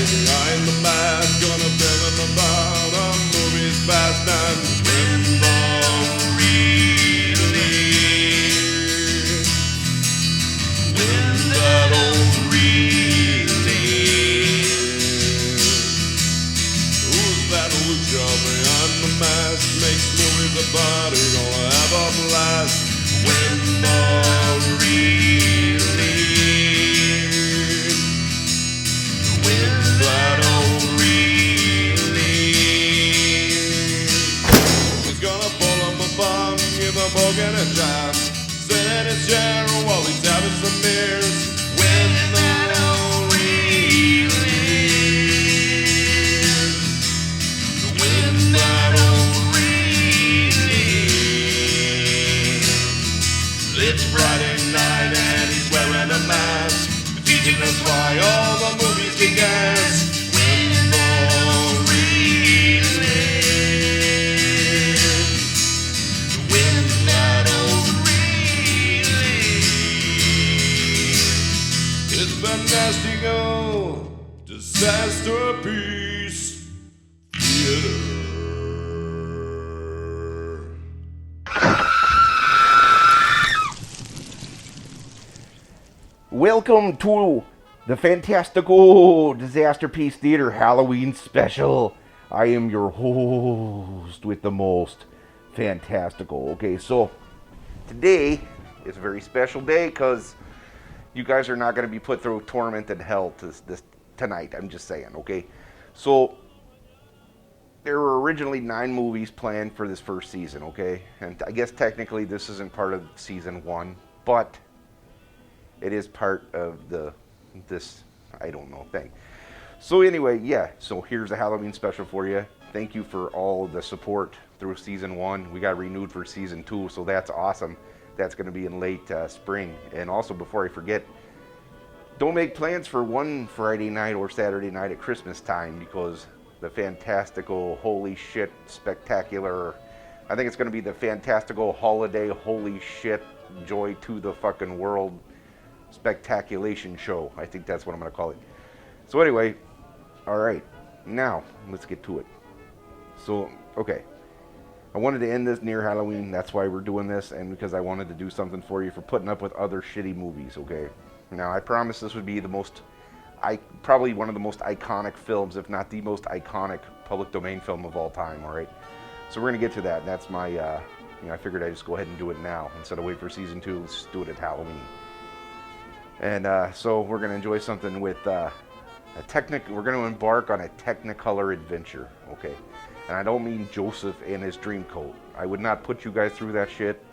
behind the mask, gonna tell him about a movie's past and win the release. Win that old release. Who's that lucha behind the mask? Makes movies about it, gonna have a blast. Win the release. Win that old release. He's gonna pull him a bum, give a bogan a chance. Sit in his chair while he's having some beers. Win that old release. Win that old release. It's Friday night and he's wearing a mask, teaching us why all the movies kick ass. Win the release. Win that old release. It's Fantastico, Disasterpiece Theater. Welcome to the Fantastico Disasterpiece Theater Halloween Special. I am your host with the most, Fantastico. Okay, so today is a very special day because you guys are not going to be put through tormented hell tonight. I'm just saying, okay? So there were originally 9 movies planned for this first season, okay? And I guess technically this isn't part of season 1, but it is part of this I don't know thing. So anyway, yeah, so here's a Halloween special for you. Thank you for all the support through season 1. We got renewed for season 2, so that's awesome. That's going to be in late spring. And also, before I forget, don't make plans for one Friday night or Saturday night at Christmas time, because the Fantastico Holy Shit Spectacular, I think it's going to be the Fantastico Holiday Holy Shit Joy to the fucking World Spectaculation Show. I think that's what I'm going to call it. So anyway, alright, now let's get to it. So, okay, I wanted to end this near Halloween, that's why we're doing this, and because I wanted to do something for you for putting up with other shitty movies, okay? Now, I promised this would be probably one of the most iconic films, if not the most iconic public domain film of all time, alright? So we're going to get to that. That's my, I figured I'd just go ahead and do it now. Instead of wait for season 2, let's just do it at Halloween. And so we're going to enjoy something with we're going to embark on a Technicolor adventure, okay? And I don't mean Joseph and his dream coat. I would not put you guys through that shit.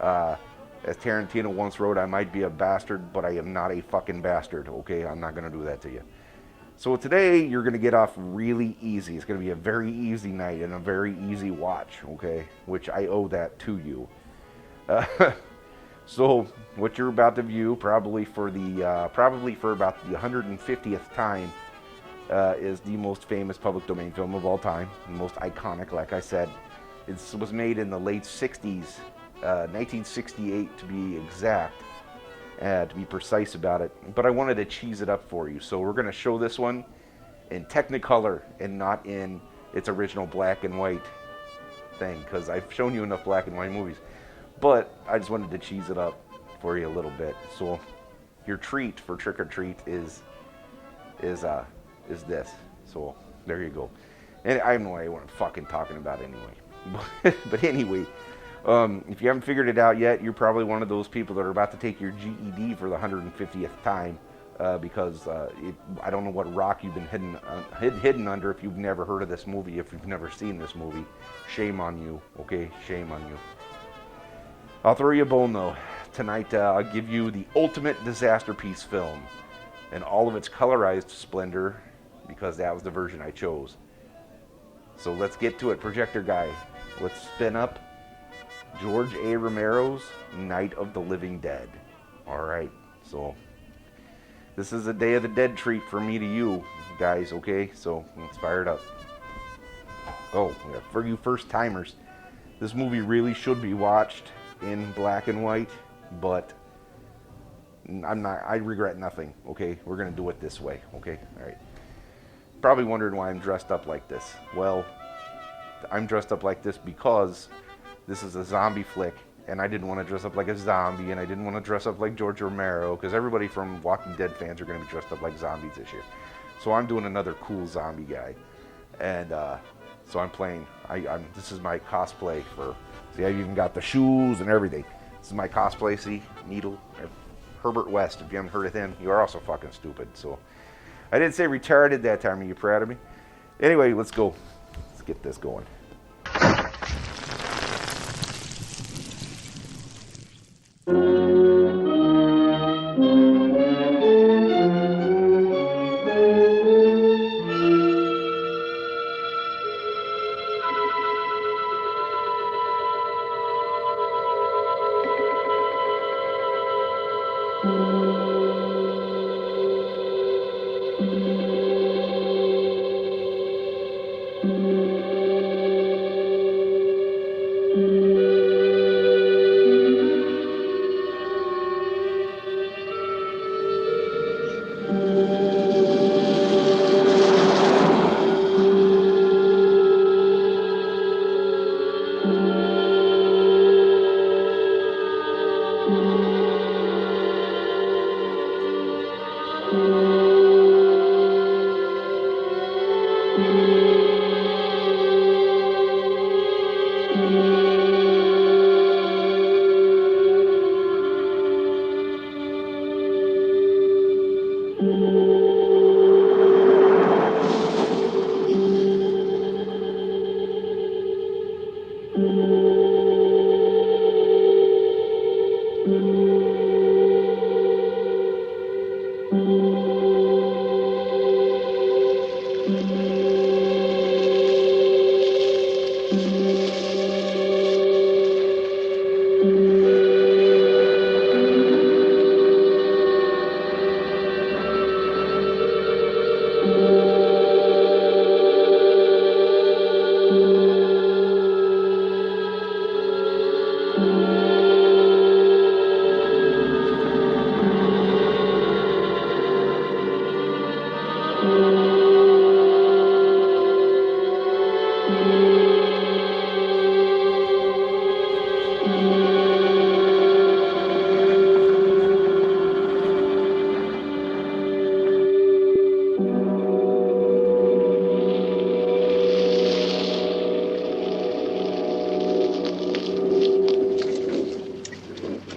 As Tarantino once wrote, I might be a bastard, but I am not a fucking bastard, okay? I'm not going to do that to you. So today, you're going to get off really easy. It's going to be a very easy night and a very easy watch, okay? Which I owe that to you. So, what you're about to view, probably for about the 150th time, is the most famous public domain film of all time. The most iconic, like I said. It was made in the late 60s, 1968 to be exact, to be precise about it. But I wanted to cheese it up for you. So we're going to show this one in Technicolor and not in its original black and white thing, because I've shown you enough black and white movies. But I just wanted to cheese it up for you a little bit. So your treat for trick or treat is this. So there you go. And I have no idea what I'm fucking talking about anyway. But anyway, if you haven't figured it out yet, you're probably one of those people that are about to take your GED for the 150th time, because I don't know what rock you've been hidden under if you've never heard of this movie, if you've never seen this movie. Shame on you, okay? Shame on you. I'll throw you a bone, though. Tonight, I'll give you the ultimate Disasterpiece film in all of its colorized splendor, because that was the version I chose. So let's get to it, projector guy. Let's spin up George A. Romero's Night of the Living Dead. All right, so this is a Day of the Dead treat for me to you guys, okay? So let's fire it up. Oh, yeah, for you first timers, this movie really should be watched in black and white, but I regret nothing, okay? We're gonna do it this way, okay? All right. Probably wondering why I'm dressed up like this. Well, I'm dressed up like this because this is a zombie flick, and I didn't want to dress up like a zombie, and I didn't want to dress up like George Romero, because everybody from Walking Dead fans are going to be dressed up like zombies this year. So I'm doing another cool zombie guy, and so I'm playing. This is my cosplay for. See, I've even got the shoes and everything. This is my cosplay. See, Needle, Herbert West. If you haven't heard of him, you are also fucking stupid. So I didn't say retarded that time. Are you proud of me? Anyway, let's go. Let's get this going.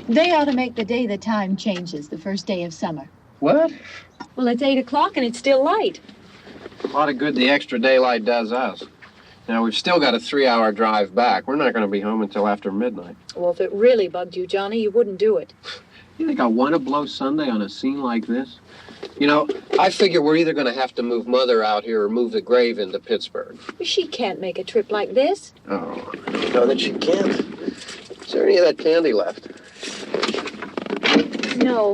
They ought to make the day the time changes, the first day of summer. What? Well, it's 8 o'clock and it's still light. A lot of good the extra daylight does us. Now, we've still got a 3-hour drive back. We're not going to be home until after midnight. Well, if it really bugged you, Johnny, you wouldn't do it. You think I want to blow Sunday on a scene like this? You know, I figure we're either going to have to move Mother out here or move the grave into Pittsburgh. She can't make a trip like this. Oh, you know that she can't. Is there any of that candy left? No.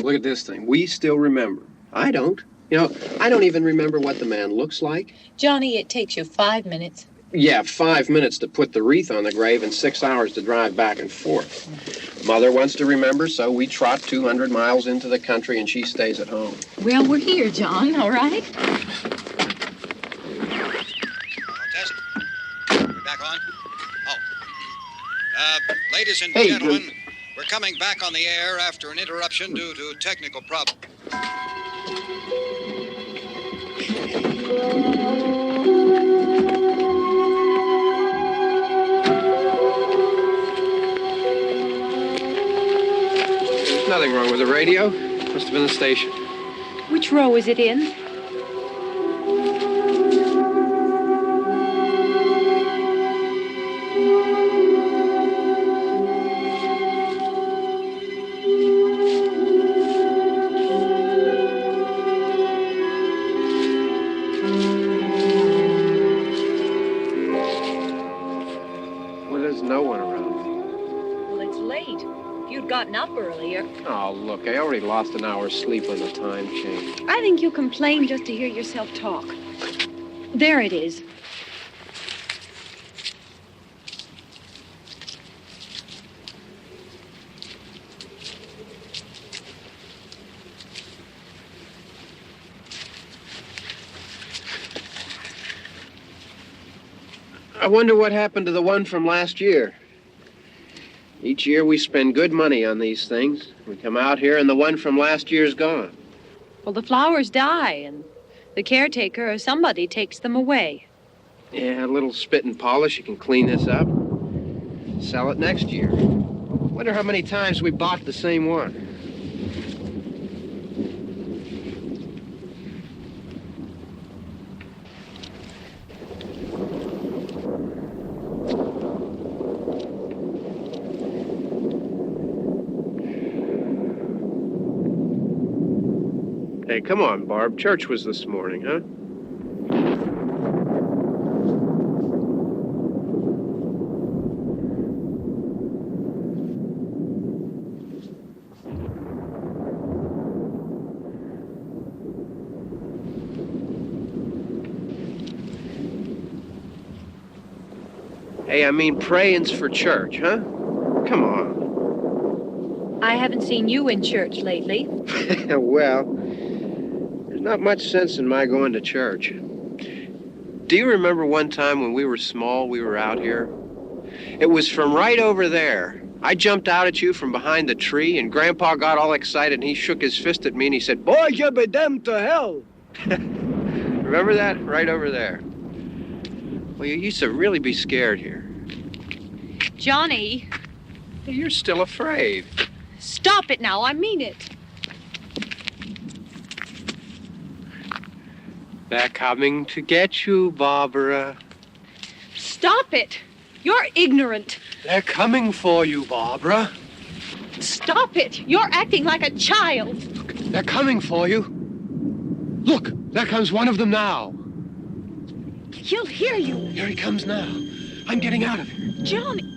Look at this thing. We still remember. I don't. You know, I don't even remember what the man looks like. Johnny, it takes you 5 minutes. Yeah, 5 minutes to put the wreath on the grave and 6 hours to drive back and forth. Mother wants to remember, so we trot 200 miles into the country and she stays at home. Well, we're here, John, all right? Test. We're back on? Oh. Ladies and gentlemen, we're coming back on the air after an interruption due to technical problems. There's nothing wrong with the radio. Must have been the station. Which row is it in? Well, there's no one around. Well, it's late. If you'd gotten up earlier. Oh, look, I already lost an hour's sleep when the time changed. I think you complain just to hear yourself talk. There it is. I wonder what happened to the one from last year. Each year we spend good money on these things. We come out here and the one from last year's gone. Well, the flowers die, and the caretaker or somebody takes them away. Yeah, a little spit and polish. You can clean this up. Sell it next year. Wonder how many times we bought the same one. Hey, come on, Barb. Church was this morning, huh? Hey, I mean praying's for church, huh? Come on. I haven't seen you in church lately. Well, there's not much sense in my going to church. Do you remember one time when we were small, we were out here? It was from right over there. I jumped out at you from behind the tree, and Grandpa got all excited, and he shook his fist at me, and he said, "Boy, you be damned to hell." Remember that? Right over there. Well, you used to really be scared here. Johnny. You're still afraid. Stop it now. I mean it. They're coming to get you, Barbara. Stop it. You're ignorant. They're coming for you, Barbara. Stop it. You're acting like a child. They're coming for you. Look, there comes one of them now. He'll hear you. Here he comes now. I'm getting out of here. Johnny.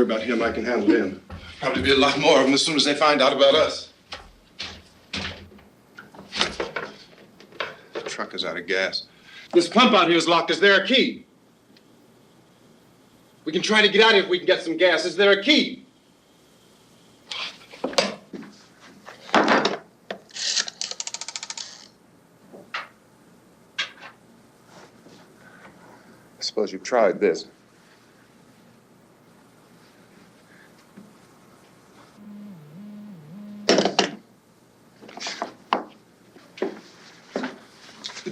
about him. I can handle him. Probably be a lot more of them as soon as they find out about us. The truck is out of gas. This pump out here is locked. Is there a key? We can try to get out of here if we can get some gas. Is there a key? I suppose you've tried this.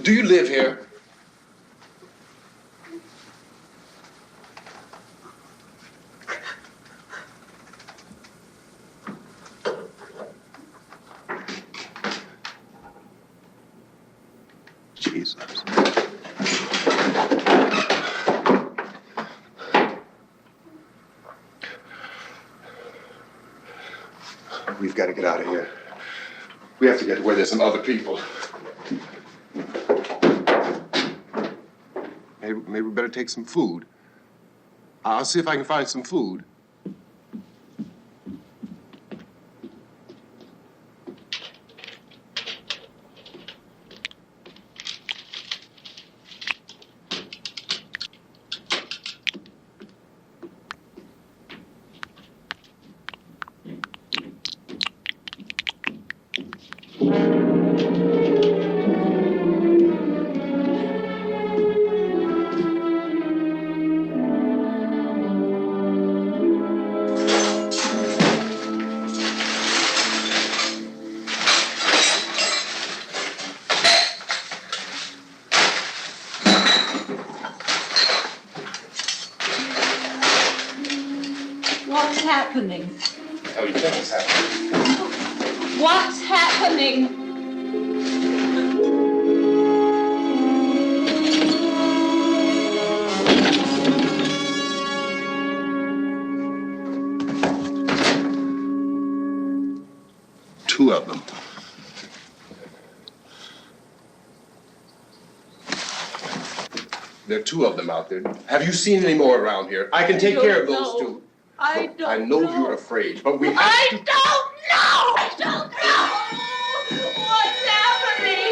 Do you live here? Jesus. We've got to get out of here. We have to get to where there's some other people. Maybe we better take some food. I'll see if I can find some food. What's happening? How do you think it's happening? What's happening? Two of them. There are two of them out there. Have you seen any more around here? I can take care of those two. I know you're afraid, but we have to... I don't know! I don't know! What's happening?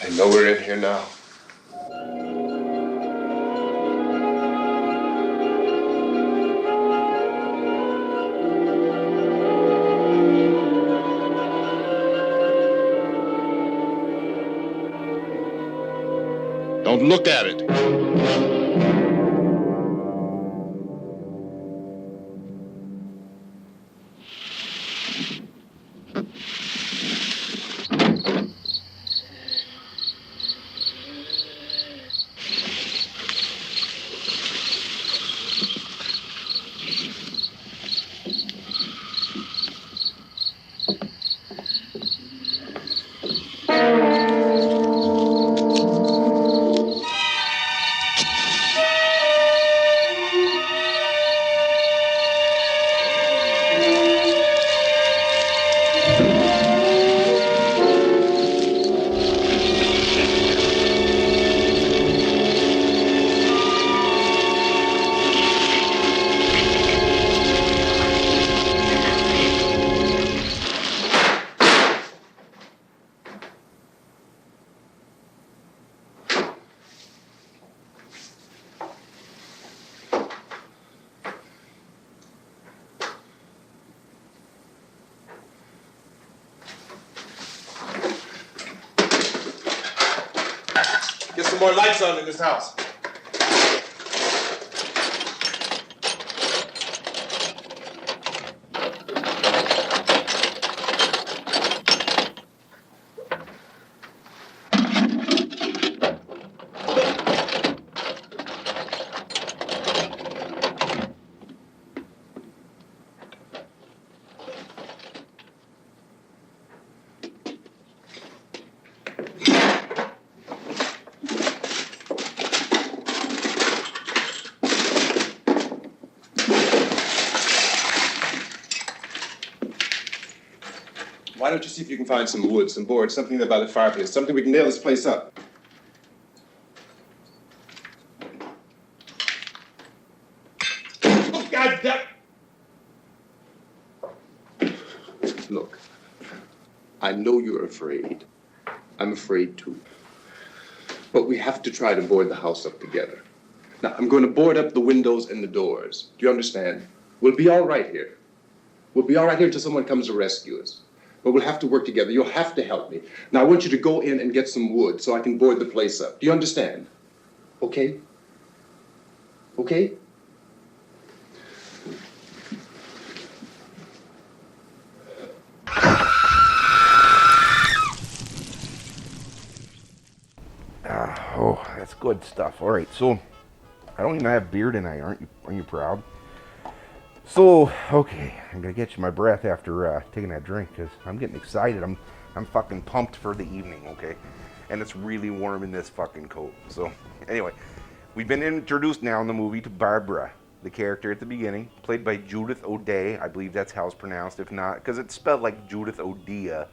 I know we're in here now. Don't look at it. Get some more lights on in this house. Why don't you see if you can find some wood, some board, something there by the fireplace, something we can nail this place up. Oh, God damn! Look, I know you're afraid. I'm afraid too. But we have to try to board the house up together. Now, I'm going to board up the windows and the doors. Do you understand? We'll be all right here. We'll be all right here until someone comes to rescue us. But we'll have to work together. You'll have to help me. Now, I want you to go in and get some wood so I can board the place up. Do you understand? Okay? Okay? Oh, that's good stuff. All right, so I don't even have beer tonight. Aren't you proud? So, okay, I'm gonna get you my breath after taking that drink because I'm getting excited. I'm fucking pumped for the evening, okay? And it's really warm in this fucking coat. So, anyway, we've been introduced now in the movie to Barbara, the character at the beginning, played by Judith O'Dea. I believe that's how it's pronounced. If not, because it's spelled like Judith O'Dea,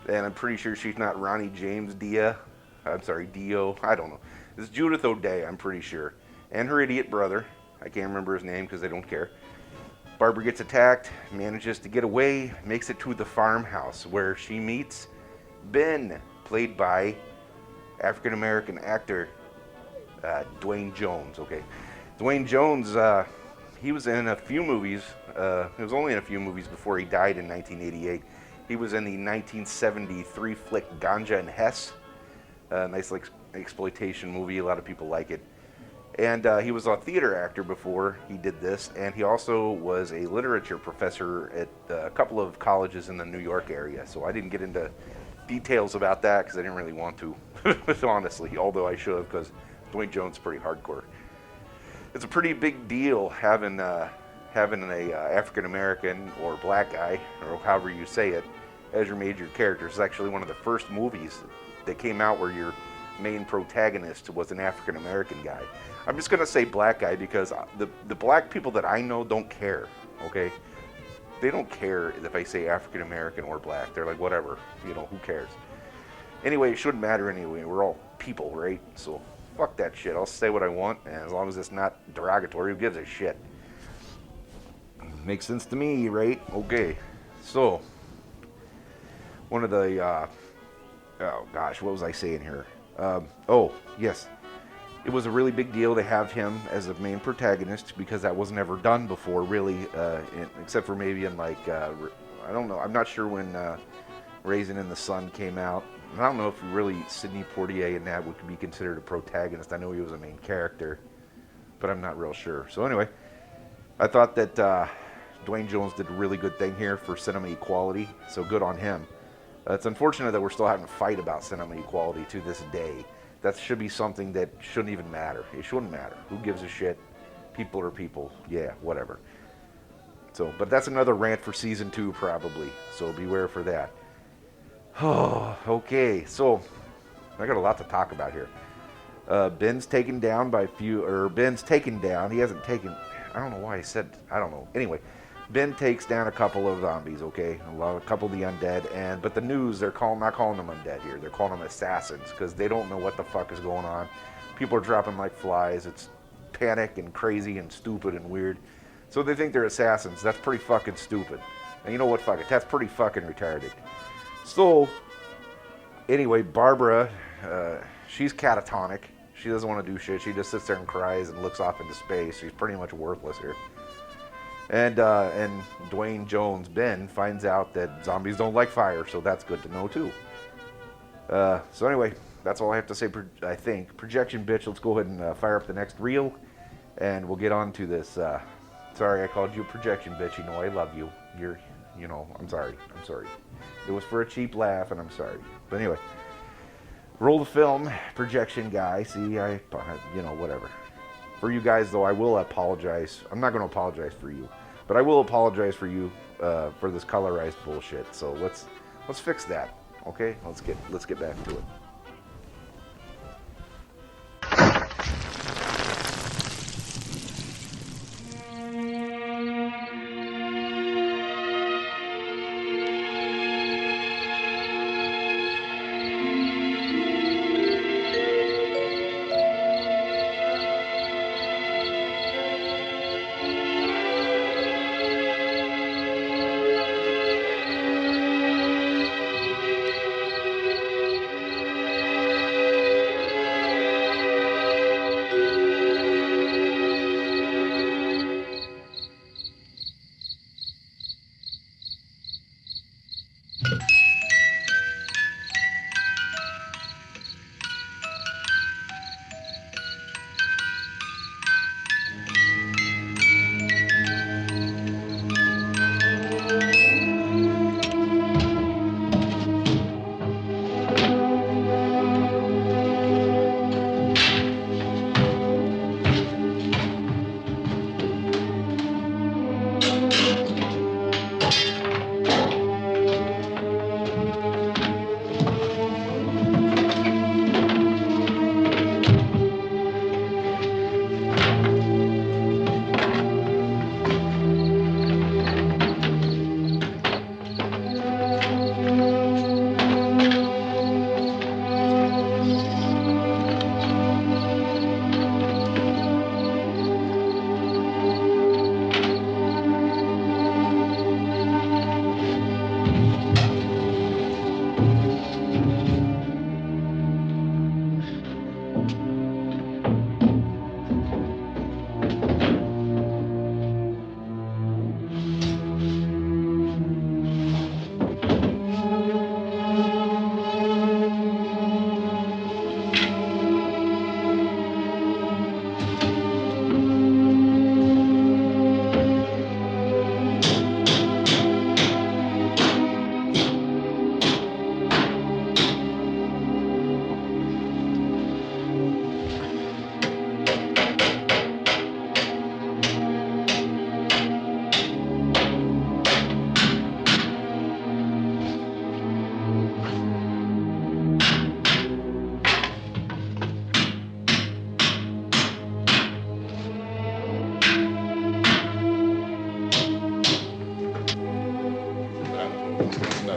and I'm pretty sure she's not Ronnie James Dia. I'm sorry, Dio. I don't know. It's Judith O'Dea, I'm pretty sure, and her idiot brother. I can't remember his name because I don't care. Barbara gets attacked, manages to get away, makes it to the farmhouse where she meets Ben, played by African-American actor Dwayne Jones. Okay, Dwayne Jones, he was in a few movies. He was only in a few movies before he died in 1988. He was in the 1973 flick Ganja and Hess. Nice like exploitation movie. A lot of people like it. And he was a theater actor before he did this, and he also was a literature professor at a couple of colleges in the New York area. So I didn't get into details about that because I didn't really want to, honestly, although I should have, because Dwayne Jones is pretty hardcore. It's a pretty big deal having a African-American or black guy, or however you say it, as your major character. It's actually one of the first movies that came out where your main protagonist was an African-American guy. I'm just going to say black guy because the black people that I know don't care, okay? They don't care if I say African-American or black. They're like, whatever, who cares? Anyway, it shouldn't matter anyway. We're all people, right? So fuck that shit. I'll say what I want, and as long as it's not derogatory, who gives a shit? Makes sense to me, right? Okay. So, one of the, oh gosh, what was I saying here? Oh, yes. It was a really big deal to have him as the main protagonist because that was never done before, really, except for maybe in like, I don't know, I'm not sure when Raisin in the Sun came out. I don't know if really Sidney Poitier in that would be considered a protagonist. I know he was a main character, but I'm not real sure. So anyway, I thought that Dwayne Jones did a really good thing here for cinema equality, so good on him. It's unfortunate that we're still having to fight about cinema equality to this day. That should be something that shouldn't even matter. It shouldn't matter. Who gives a shit? People are people. Yeah, whatever. So, but that's another rant for season 2 probably. So beware for that. Oh, okay. So I got a lot to talk about here. Ben's taken down by Ben's taken down. He hasn't taken. I don't know why I said. I don't know. Anyway, Ben takes down a couple of zombies. Okay, a couple of the undead, but the news they're not calling them undead here. They're calling them assassins because they don't know what the fuck is going on. People are dropping like flies. It's panic and crazy and stupid and weird. So they think they're assassins. That's pretty fucking stupid. And you know what? Fuck it. That's pretty fucking retarded. So anyway, Barbara, she's catatonic. She doesn't want to do shit. She just sits there and cries and looks off into space. She's pretty much worthless here. And Dwayne Jones, Ben, finds out that zombies don't like fire, so that's good to know too. So anyway, that's all I have to say, I think. Projection bitch, let's go ahead and fire up the next reel, and we'll get on to this. Sorry I called you a projection bitch. You know I love you. I'm sorry. It was for a cheap laugh, and I'm sorry. But anyway, roll the film, projection guy. See, whatever. For you guys, though, I will apologize. I'm not going to apologize for you, but I will apologize for you for this colorized bullshit. So let's fix that, okay? Let's get back to it.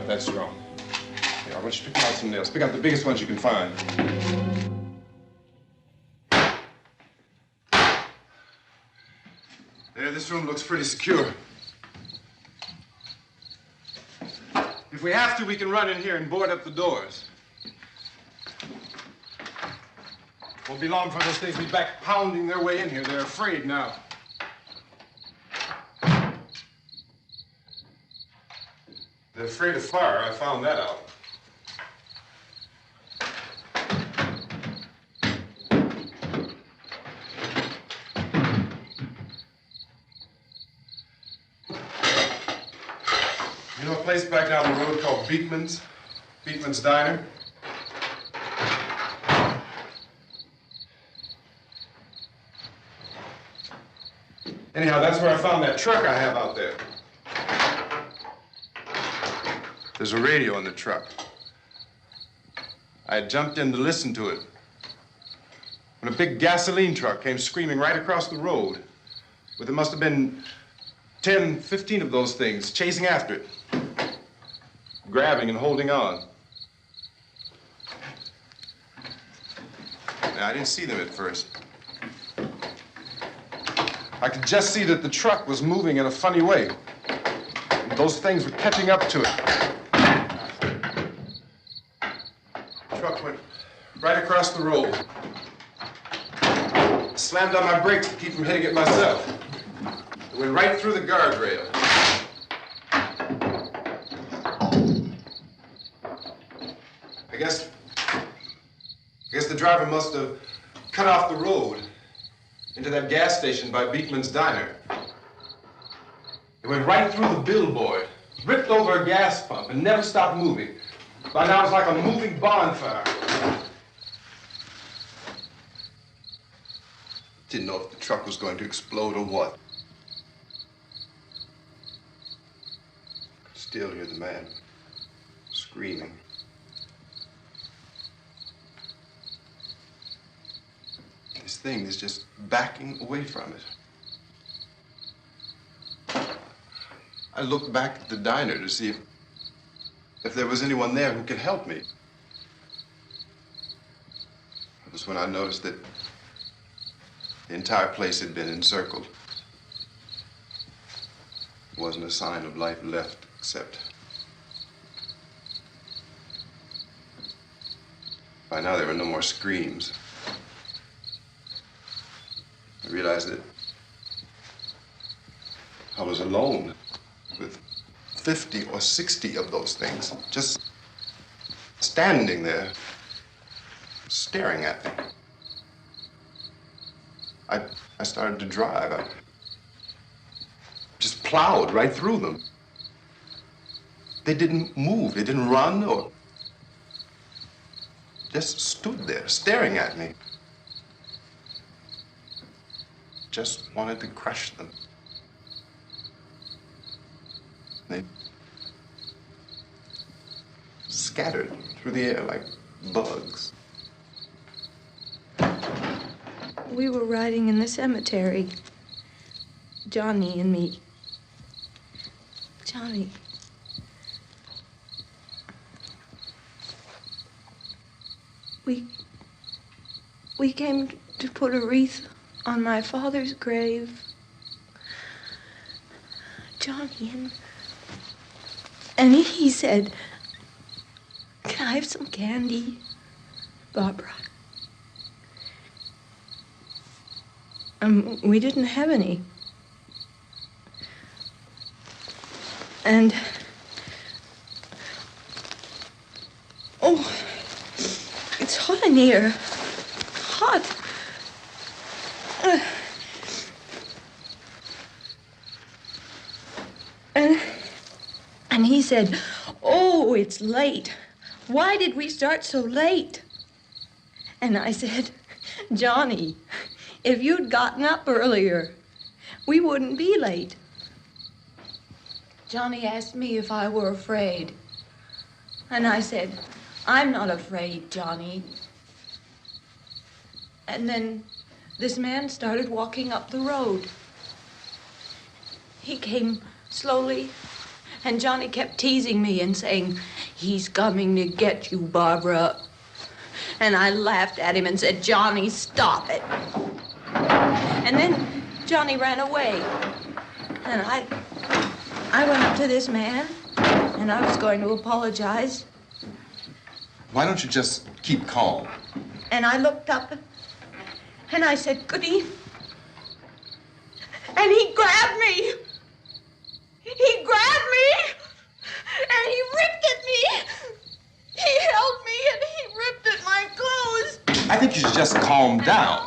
That's strong. Here, I want you to pick out some nails. Pick out the biggest ones you can find. There, this room looks pretty secure. If we have to, we can run in here and board up the doors. Won't be long before those things be back pounding their way in here. They're afraid now. They're afraid of fire. I found that out. You know a place back down the road called Beekman's? Beekman's Diner? Anyhow, that's where I found that truck I have out there. There's a radio in the truck. I had jumped in to listen to it when a big gasoline truck came screaming right across the road. But there must have been 10, 15 of those things chasing after it, grabbing and holding on. Now, I didn't see them at first. I could just see that the truck was moving in a funny way. And those things were catching up to it. The truck went right across the road. Slammed on my brakes to keep from hitting it myself. It went right through the guardrail. I guess the driver must have cut off the road into that gas station by Beekman's Diner. It went right through the billboard, ripped over a gas pump, and never stopped moving. By now, it was like a moving bonfire. Didn't know if the truck was going to explode or what. Could still hear the man screaming. This thing is just backing away from it. I looked back at the diner to see if there was anyone there who could help me. It was when I noticed that the entire place had been encircled. There wasn't a sign of life left except by now there were no more screams. I realized that I was alone with 50 or 60 of those things, just standing there, staring at me. I started to drive. I just plowed right through them. They didn't move, they didn't run or just stood there, staring at me. Just wanted to crush them. They scattered through the air like bugs. We were riding in the cemetery, Johnny and me. Johnny. We came to put a wreath on my father's grave. Johnny, and he said, "Can I have some candy, Barbara?" We didn't have any. And, oh, it's hot in here. Hot. And he said, "Oh, it's late. Why did we start so late?" And I said, "Johnny, if you'd gotten up earlier, we wouldn't be late." Johnny asked me if I were afraid. And I said, "I'm not afraid, Johnny." And then this man started walking up the road. He came slowly, and Johnny kept teasing me and saying, "He's coming to get you, Barbara." And I laughed at him and said, "Johnny, stop it." And then Johnny ran away. And I went up to this man, and I was going to apologize. Why don't you just keep calm? And I looked up, and I said, "Goody." And he grabbed me. He grabbed me, and he ripped at me. He held me, and he ripped at my clothes. I think you should just calm down.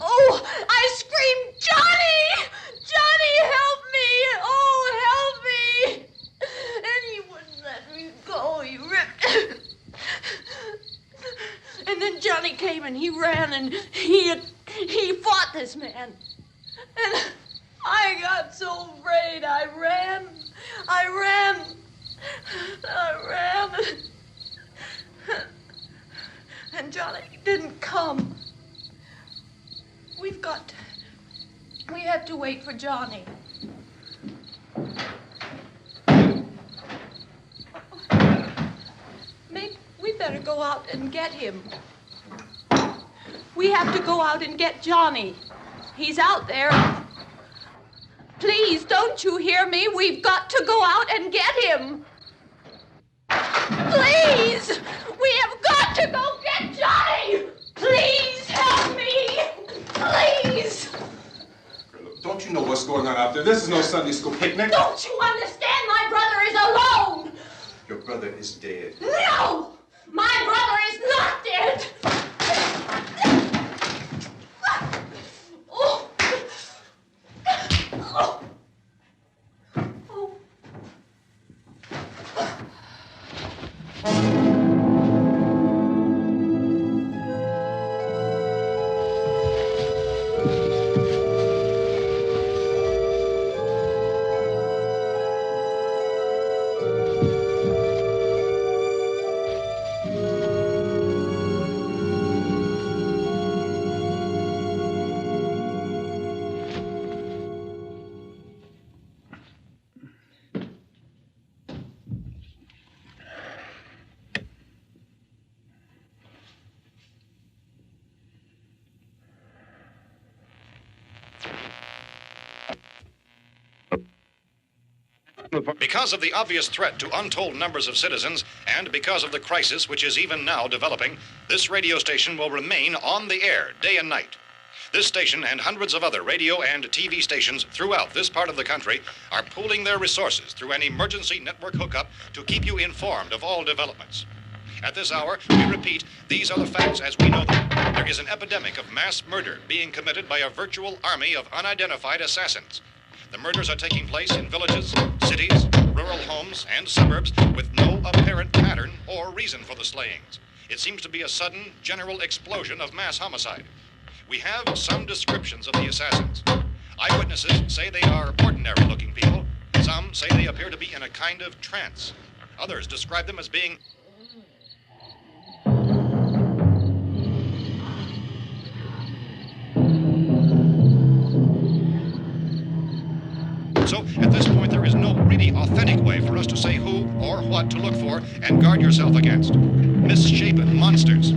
Oh, I screamed, "Johnny! Johnny, help me! Oh, help me!" and he ran and he fought this man. And I got so afraid. I ran. And Johnny didn't come. We have to wait for Johnny. Maybe we better go out and get him. We have to go out and get Johnny. He's out there. Please, don't you hear me? We've got to go out and get him. Please! We have got to go get Johnny! Please help me! Please! Don't you know what's going on out there? This is no Sunday school picnic. Don't you understand? My brother is alone! Your brother is dead. No! My brother is not dead! Oh. Oh. Oh. Because of the obvious threat to untold numbers of citizens, and because of the crisis which is even now developing, this radio station will remain on the air day and night. This station and hundreds of other radio and TV stations throughout this part of the country are pooling their resources through an emergency network hookup to keep you informed of all developments. At this hour, we repeat, these are the facts as we know them. There is an epidemic of mass murder being committed by a virtual army of unidentified assassins. The murders are taking place in villages, cities, rural homes, and suburbs with no apparent pattern or reason for the slayings. It seems to be a sudden, general explosion of mass homicide. We have some descriptions of the assassins. Eyewitnesses say they are ordinary-looking people. Some say they appear to be in a kind of trance. Others describe them as being So, at this point, there is no really authentic way for us to say who or what to look for and guard yourself against. Misshapen monsters.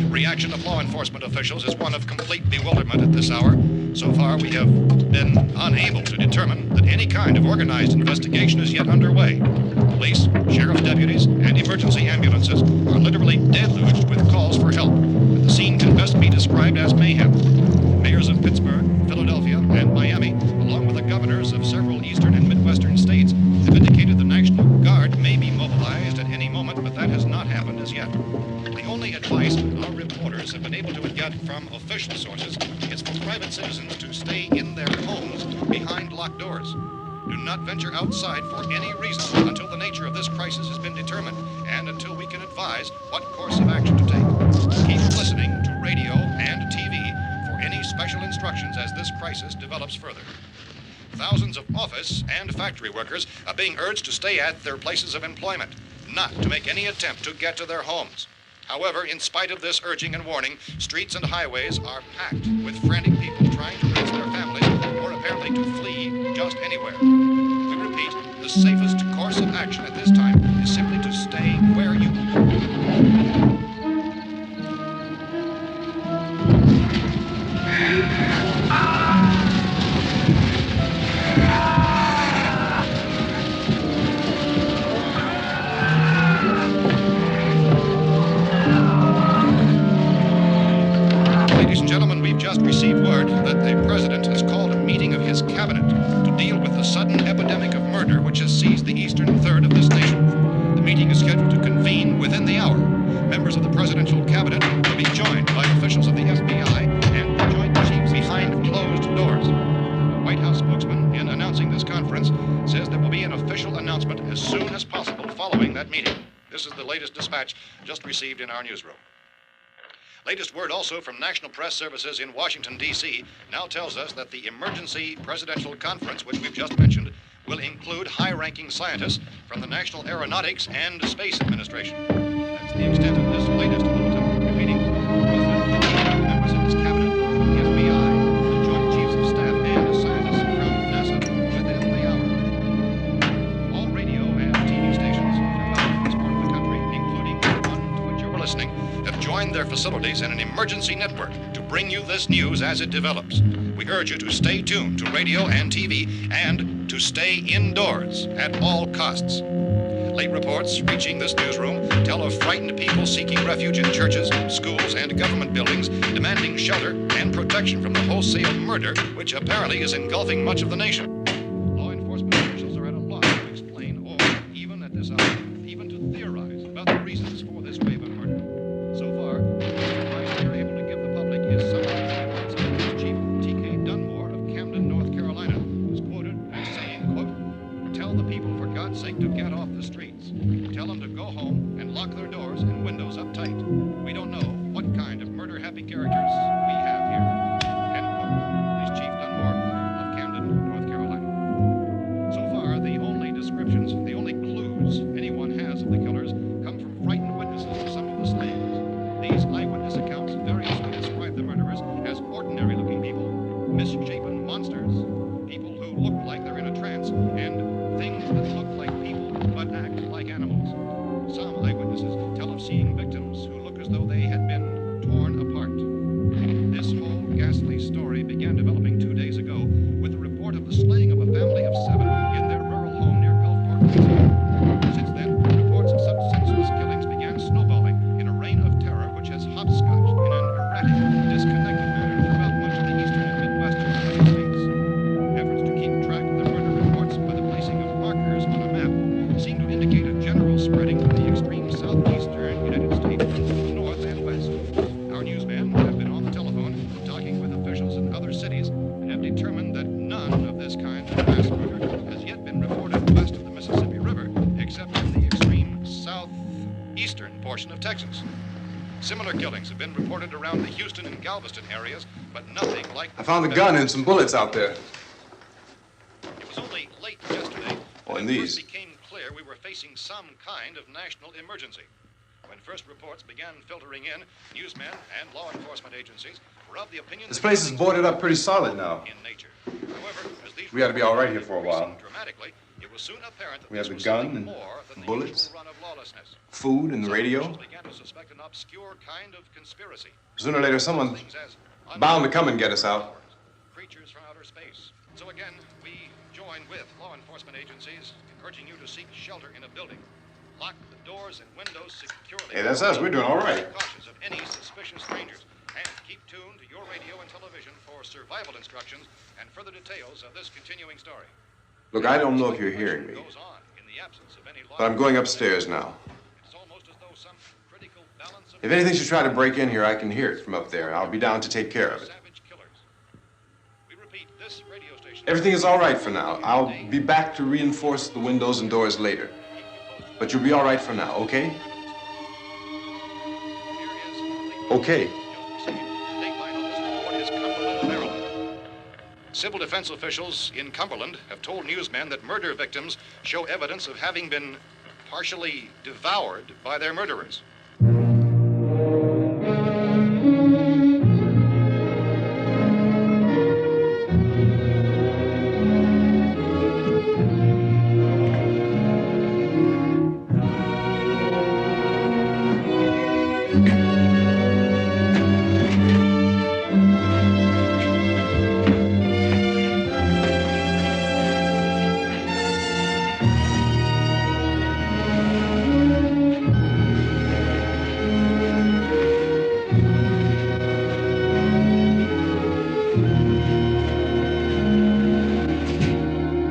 Reaction of law enforcement officials is one of complete bewilderment at this hour. So far, we have been unable to determine that any kind of organized investigation is yet underway. Police, sheriff deputies, and emergency ambulances are literally deluged with calls for help, and the scene can best be described as mayhem. Mayors of Pittsburgh, Philadelphia, and Miami, along with the governors of several eastern and midwestern states, have indicated the National Guard may be mobilized at any moment, but that has not happened as yet. The only advice our reporters have been able to get from official sources is for private citizens to stay in their homes behind locked doors. Do not venture outside for any reason until the nature of this crisis has been determined and until we can advise what course of action to take. Keep listening to radio and TV for any special instructions as this crisis develops further. Thousands of office and factory workers are being urged to stay at their places of employment, not to make any attempt to get to their homes. However, in spite of this urging and warning, streets and highways are packed with frantic people trying to reach their families or apparently to flee just anywhere. We repeat, the safest course of action at this time is simply to stay where you just received word that the president has called a meeting of his cabinet to deal with the sudden epidemic of murder which has seized the eastern third of this nation. The meeting is scheduled to convene within the hour. Members of the presidential cabinet will be joined by officials of the FBI and the Joint Chiefs behind closed doors. The White House spokesman, in announcing this conference, says there will be an official announcement as soon as possible following that meeting. This is the latest dispatch just received in our newsroom. Latest word also from National Press Services in Washington, D.C. now tells us that the emergency presidential conference, which we've just mentioned, will include high-ranking scientists from the National Aeronautics and Space Administration. That's the extent of this latest bulletin. Repeating, President, members of his cabinet, the FBI, the Joint Chiefs of Staff, and scientists from NASA within the hour. All radio and TV stations throughout this part of the country, including the one to which you're listening, have joined their facilities in an emergency network to bring you this news as it develops. We urge you to stay tuned to radio and TV and to stay indoors at all costs. Late reports reaching this newsroom tell of frightened people seeking refuge in churches, schools, and government buildings, demanding shelter and protection from the wholesale murder which apparently is engulfing much of the nation. Law enforcement officials are at a loss to explain or, even at this hour, even to theorize about the reasons for this wave of murder. So far, the advice we are able to give the public is some of the evidence of Police Chief T.K. Dunmore of Camden, North Carolina, who's quoted as saying, quote, "Tell the people, for God's sake, to get off the streets. Tell them to go home and lock their doors and windows up tight. We don't know what kind of murder-happy characters we have here." End quote. Police Chief Dunmore of Camden, North Carolina. So far, the only descriptions, the only clues anyone has of the killers come from frightened witnesses to some of the slayings. These eyewitness accounts variously describe the murderers as ordinary-looking people, misshapen monsters, people who look like they're in a trance, and things that look like people but act like animals. Some eyewitnesses tell of seeing victims who look as though they had been torn apart. This whole ghastly story began developing 2 days ago with the report of the slaying of a family of 7 in their rural home near Gulfport, Louisiana. Since then, reports of such senseless killings began snowballing in a reign of terror which has hopscotched in an erratic, disconnected manner throughout much of the eastern and midwestern United States. Efforts to keep track of the murder reports by the placing of markers on a map seem to indicate a general spreading of the extreme southeastern United States to the north and west. Our newsmen have been on the telephone talking with officials in other cities and have determined that none of this kind of mass murder has yet been reported west of the Mississippi River, except in the extreme southeastern portion of Texas. Similar killings have been reported around the Houston and Galveston areas, but nothing like... I found a gun and some bullets out there. It was only late yesterday Oh, and that it these. first became clear we were facing some kind of national emergency. When first reports began filtering in, newsmen and law enforcement agencies were of the opinion This that place is killings boarded were up pretty solid now. in nature. However, as these We ought to be all right here for a while. increasing dramatically, it was soon apparent that We have this the was gun something and more than the bullets. usual run of lawlessness. Food and the Some radio. officials began to suspect an obscure kind of conspiracy. Sooner or later, someone's Things as bound to come and get us out. creatures from outer space. So again, we join with law enforcement agencies, urging you to seek shelter in a building. Lock the doors and windows securely. Hey, that's us. We're doing all right. Be cautious of any suspicious strangers, and keep tuned to your radio and television for survival instructions and further details of this continuing story. Look, I don't know if you're hearing me, Goes on in the absence of any law but I'm going upstairs now. It's almost as though some critical balance of If anything should try to break in here, I can hear it from up there. I'll be down to take care of it. savage killers. We repeat, this radio station. Everything is all right for now. I'll be back to reinforce the windows and doors later. But you'll be all right for now, okay? Okay. Civil defense officials in Cumberland have told newsmen that murder victims show evidence of having been partially devoured by their murderers.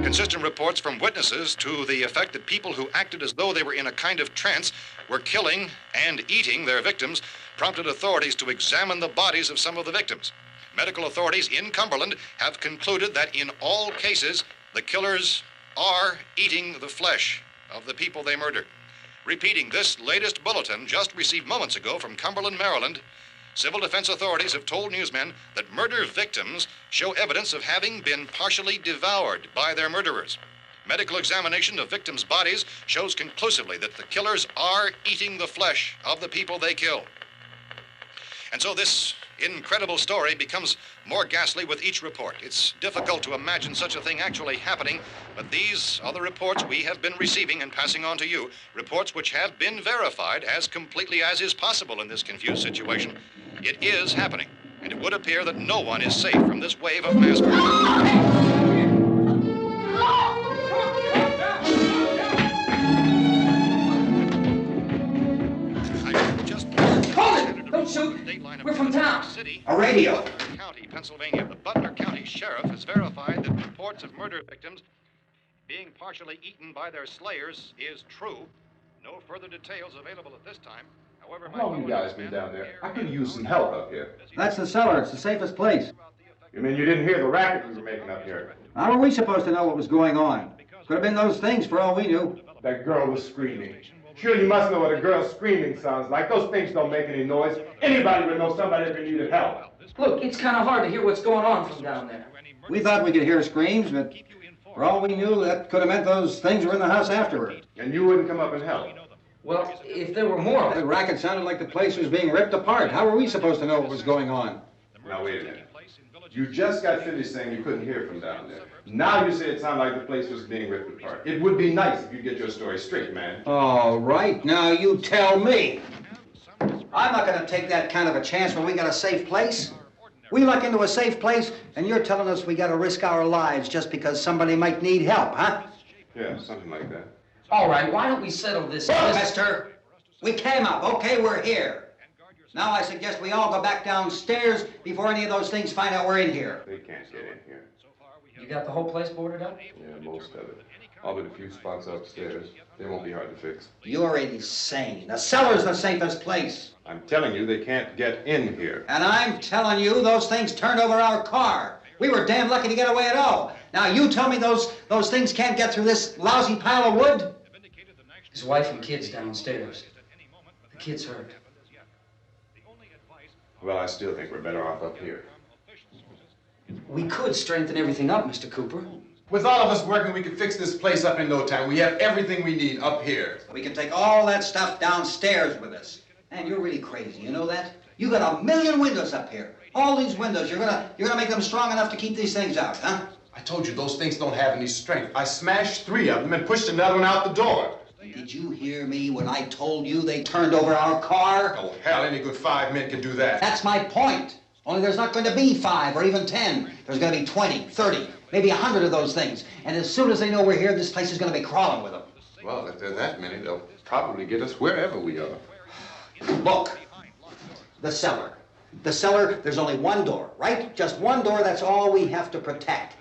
Consistent reports from witnesses to the effect that people who acted as though they were in a kind of trance were killing and eating their victims prompted authorities to examine the bodies of some of the victims. Medical authorities in Cumberland have concluded that in all cases, the killers are eating the flesh of the people they murder. Repeating this latest bulletin just received moments ago from Cumberland, Maryland, Civil defense authorities have told newsmen that murder victims show evidence of having been partially devoured by their murderers. Medical examination of victims' bodies shows conclusively that the killers are eating the flesh of the people they kill. And so this incredible story becomes more ghastly with each report. It's difficult to imagine such a thing actually happening, but these are the reports we have been receiving and passing on to you, reports which have been verified as completely as is possible in this confused situation. It is happening, and it would appear that no one is safe from this wave of mass murder. Don't shoot! We're from town. A radio. County, Pennsylvania. The Butler County Sheriff has verified that reports of murder victims being partially eaten by their slayers is true. No further details available at this time. However, How long have you guys been down there? I could use some help up here. That's the cellar. It's the safest place. You mean you didn't hear the racket we were making up here? How were we supposed to know what was going on? Could have been those things for all we knew. That girl was screaming. Sure, you must know what a girl screaming sounds like. Those things don't make any noise. Anybody would know somebody ever needed help. Look, it's kind of hard to hear what's going on from down there. We thought we could hear screams, but for all we knew, that could have meant those things were in the house afterward. And you wouldn't come up and help? Well, if there were more... The racket sounded like the place was being ripped apart. How were we supposed to know what was going on? Now, wait a minute. You just got finished saying you couldn't hear from down there. Now you say it sounded like the place was being ripped apart. It would be nice if you get your story straight, man. All right, now you tell me. I'm not going to take that kind of a chance when we got a safe place. We luck into a safe place, and you're telling us we got to risk our lives just because somebody might need help, huh? Yeah, something like that. All right, why don't we settle this? Look, mister, we came up. Okay, we're here. Now I suggest we all go back downstairs before any of those things find out we're in here. They can't get in here. You got the whole place boarded up? Yeah, most of it. All but a few spots upstairs. They won't be hard to fix. You're insane. The cellar's the safest place. I'm telling you, they can't get in here. And I'm telling you, those things turned over our car. We were damn lucky to get away at all. Now you tell me those things can't get through this lousy pile of wood? His wife and kids downstairs. The kid's hurt. Well, I still think we're better off up here. We could strengthen everything up, Mr. Cooper. With all of us working, we could fix this place up in no time. We have everything we need up here. We can take all that stuff downstairs with us. Man, you're really crazy, you know that? You got 1,000,000 windows up here. All these windows, you're gonna make them strong enough to keep these things out, huh? I told you, those things don't have any strength. I smashed 3 of them and pushed another one out the door. Did you hear me when I told you they turned over our car? Oh, hell, any good 5 men can do that. That's my point. Only there's not going to be 5 or even 10. There's going to be 20, 30, maybe 100 of those things. And as soon as they know we're here, this place is going to be crawling with them. Well, if there are that many, they'll probably get us wherever we are. Look, the cellar. The cellar, there's only one door, right? Just one door, that's all we have to protect.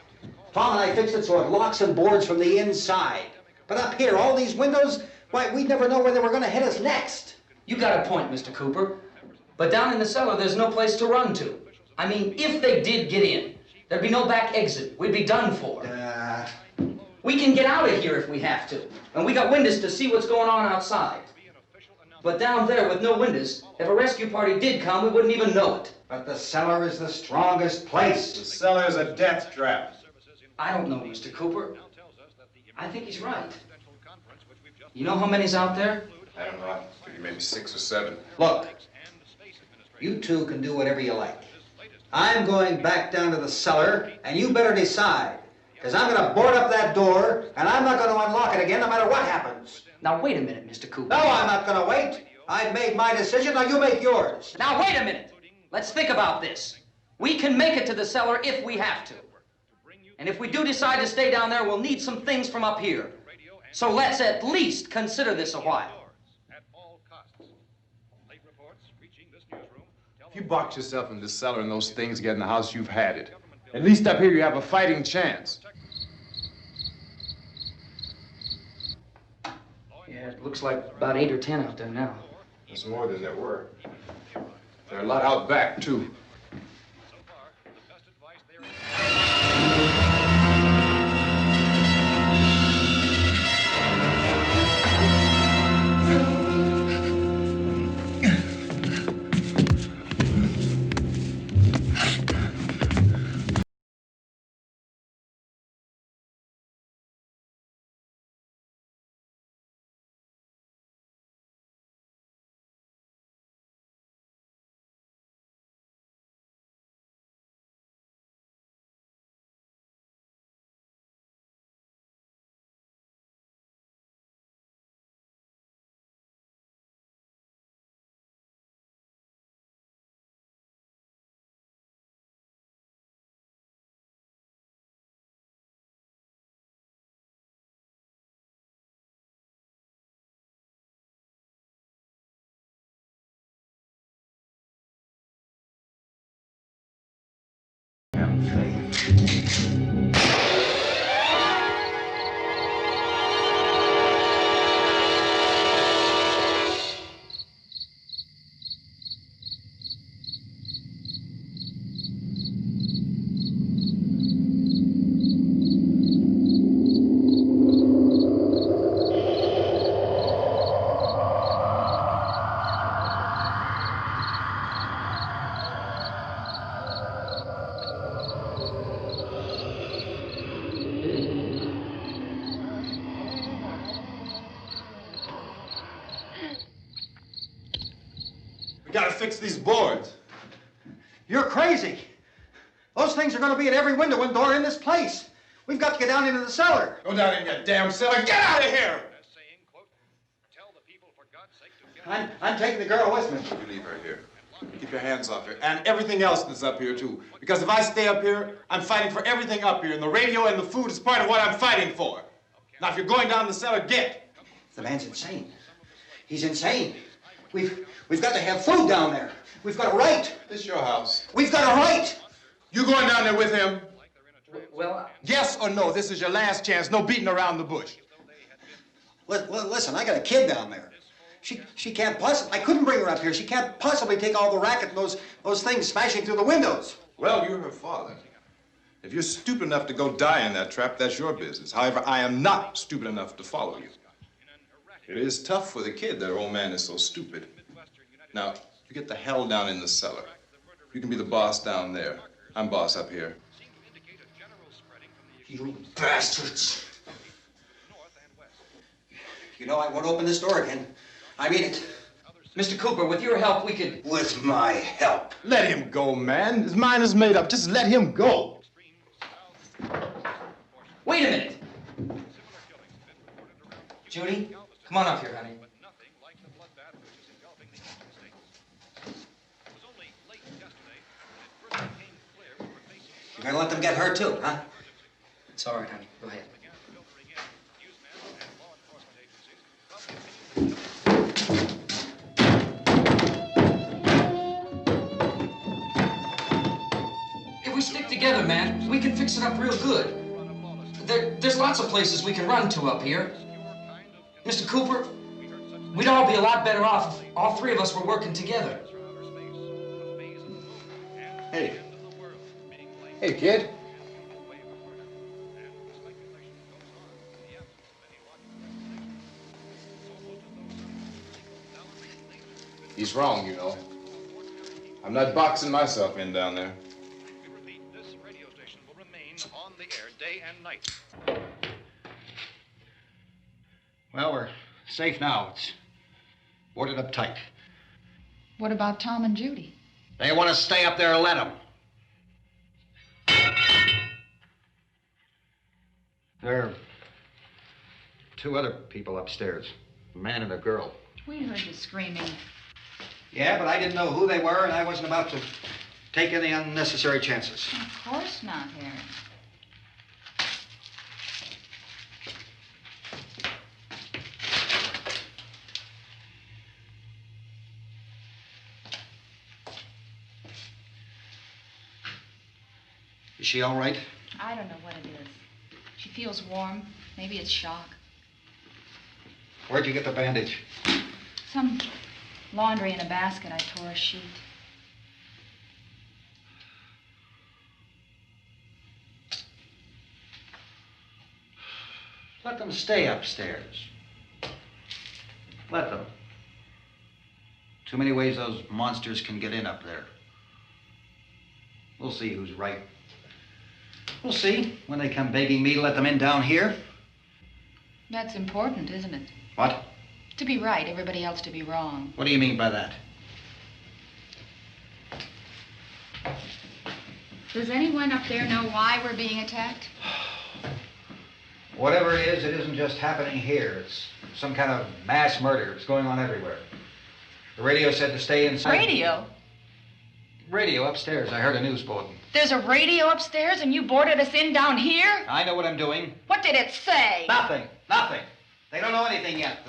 Tom and I fixed it so it locks and boards from the inside. But up here, all these windows, why, we'd never know where they were going to hit us next. You got a point, Mr. Cooper. But down in the cellar, there's no place to run to. I mean, if they did get in, there'd be no back exit. We'd be done for. We can get out of here if we have to. And we got windows to see what's going on outside. But down there with no windows, if a rescue party did come, we wouldn't even know it. But the cellar is the strongest place. The cellar is a death trap. I don't know, Mr. Cooper. I think he's right. You know how many's out there? I don't know. Maybe 6 or 7. Look, you two can do whatever you like. I'm going back down to the cellar, and you better decide. Because I'm going to board up that door, and I'm not going to unlock it again no matter what happens. Now, wait a minute, Mr. Cooper. No, I'm not going to wait. I've made my decision, now you make yours. Now, wait a minute. Let's think about this. We can make it to the cellar if we have to. And if we do decide to stay down there, we'll need some things from up here. So let's at least consider this a while. If you box yourself in this cellar and those things get in the house, you've had it. At least up here you have a fighting chance. Yeah, it looks like about 8 or 10 out there now. There's more than there were. There are a lot out back, too. We gotta fix these boards. You're crazy. Those things are going to be at every window and door in this place. We've got to get down into the cellar. Go down in your damn cellar. Get out of here! I'm taking the girl with me. You leave her here. Keep your hands off her. And everything else that's up here, too. Because if I stay up here, I'm fighting for everything up here. And the radio and the food is part of what I'm fighting for. Now, if you're going down the cellar, get. The man's insane. He's insane. We've got to have food down there. We've got a right. This is your house. We've got a right. You going down there with him? Well, Yes or no? This is your last chance. No beating around the bush. Listen, I got a kid down there. She can't possibly. I couldn't bring her up here. She can't possibly take all the racket and those things smashing through the windows. Well, you're her father. If you're stupid enough to go die in that trap, that's your business. However, I am not stupid enough to follow you. It is tough for the kid that her old man is so stupid. Now, you get the hell down in the cellar. You can be the boss down there. I'm boss up here. You bastards. You know, I won't open this door again. I mean it. Mr. Cooper, with your help, we could... With my help. Let him go, man. His mind is made up. Just let him go. Wait a minute. Judy, come on up here, honey. You're gonna let them get hurt too, huh? It's all right, honey. Go ahead. If we stick together, man, we can fix it up real good. There's lots of places we can run to up here. Mr. Cooper, we'd all be a lot better off if all three of us were working together. Hey. Hey, kid. He's wrong, you know. I'm not boxing myself in down there. This radio station will remain on the air day and night. Well, we're safe now. It's boarded up tight. What about Tom and Judy? They want to stay up there, let them. There are two other people upstairs, a man and a girl. We heard you screaming. Yeah, but I didn't know who they were, and I wasn't about to take any unnecessary chances. Of course not, Harry. Is she all right? I don't know what it is. She feels warm. Maybe it's shock. Where'd you get the bandage? Some laundry in a basket. I tore a sheet. Let them stay upstairs. Let them. Too many ways those monsters can get in up there. We'll see who's right. We'll see when they come begging me to let them in down here. That's important, isn't it? What? To be right, everybody else to be wrong. What do you mean by that? Does anyone up there know why we're being attacked? Whatever it isn't just happening here. It's some kind of mass murder. It's going on everywhere. The radio said to stay inside. Radio? Radio upstairs. I heard a news bulletin. There's a radio upstairs and you boarded us in down here? I know what I'm doing. What did it say? Nothing. Nothing. They don't know anything yet.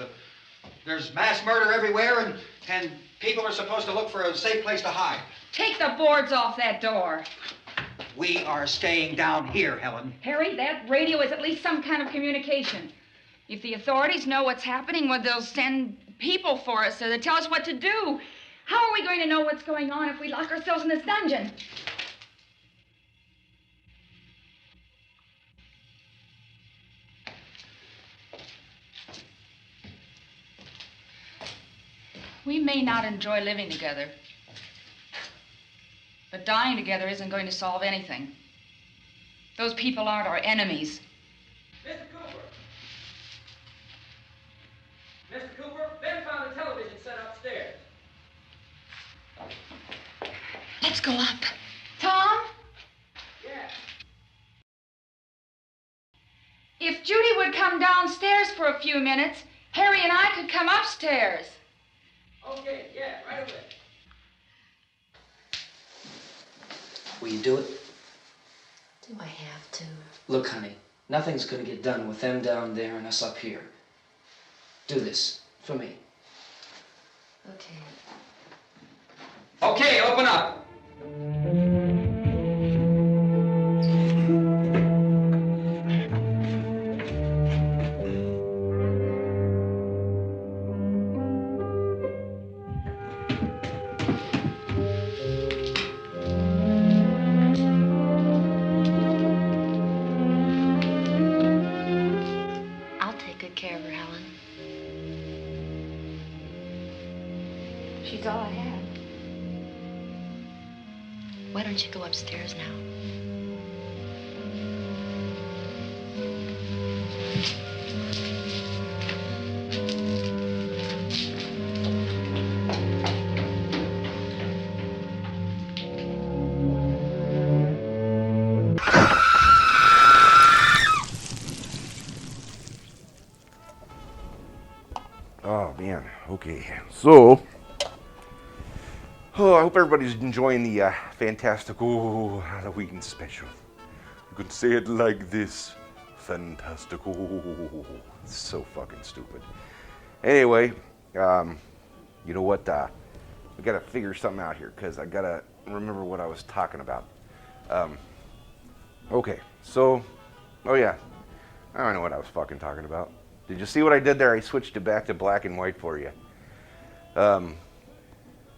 There's mass murder everywhere, and people are supposed to look for a safe place to hide. Take the boards off that door. We are staying down here, Helen. Harry, that radio is at least some kind of communication. If the authorities know what's happening, well, they'll send people for us so they'll tell us what to do. How are we going to know what's going on if we lock ourselves in this dungeon? We may not enjoy living together, but dying together isn't going to solve anything. Those people aren't our enemies. Mr. Cooper! Mr. Cooper, Ben found a television set upstairs. Let's go up. Tom? Yeah. If Judy would come downstairs for a few minutes, Harry and I could come upstairs. Okay, yeah, right away. Will you do it? Do I have to? Look, honey, nothing's gonna get done with them down there and us up here. Do this for me. Okay. Okay, open up. I'll take good care of her, Helen. She's all I have. Why don't you go upstairs now? Oh, man. Okay. So, I hope everybody's enjoying the Fantastico Halloween special. You can say it like this. Fantastico. It's so fucking stupid. Anyway, you know what? We gotta figure something out here, because I gotta remember what I was talking about. Okay, so, oh yeah. I don't know what I was fucking talking about. Did you see what I did there? I switched it back to black and white for you.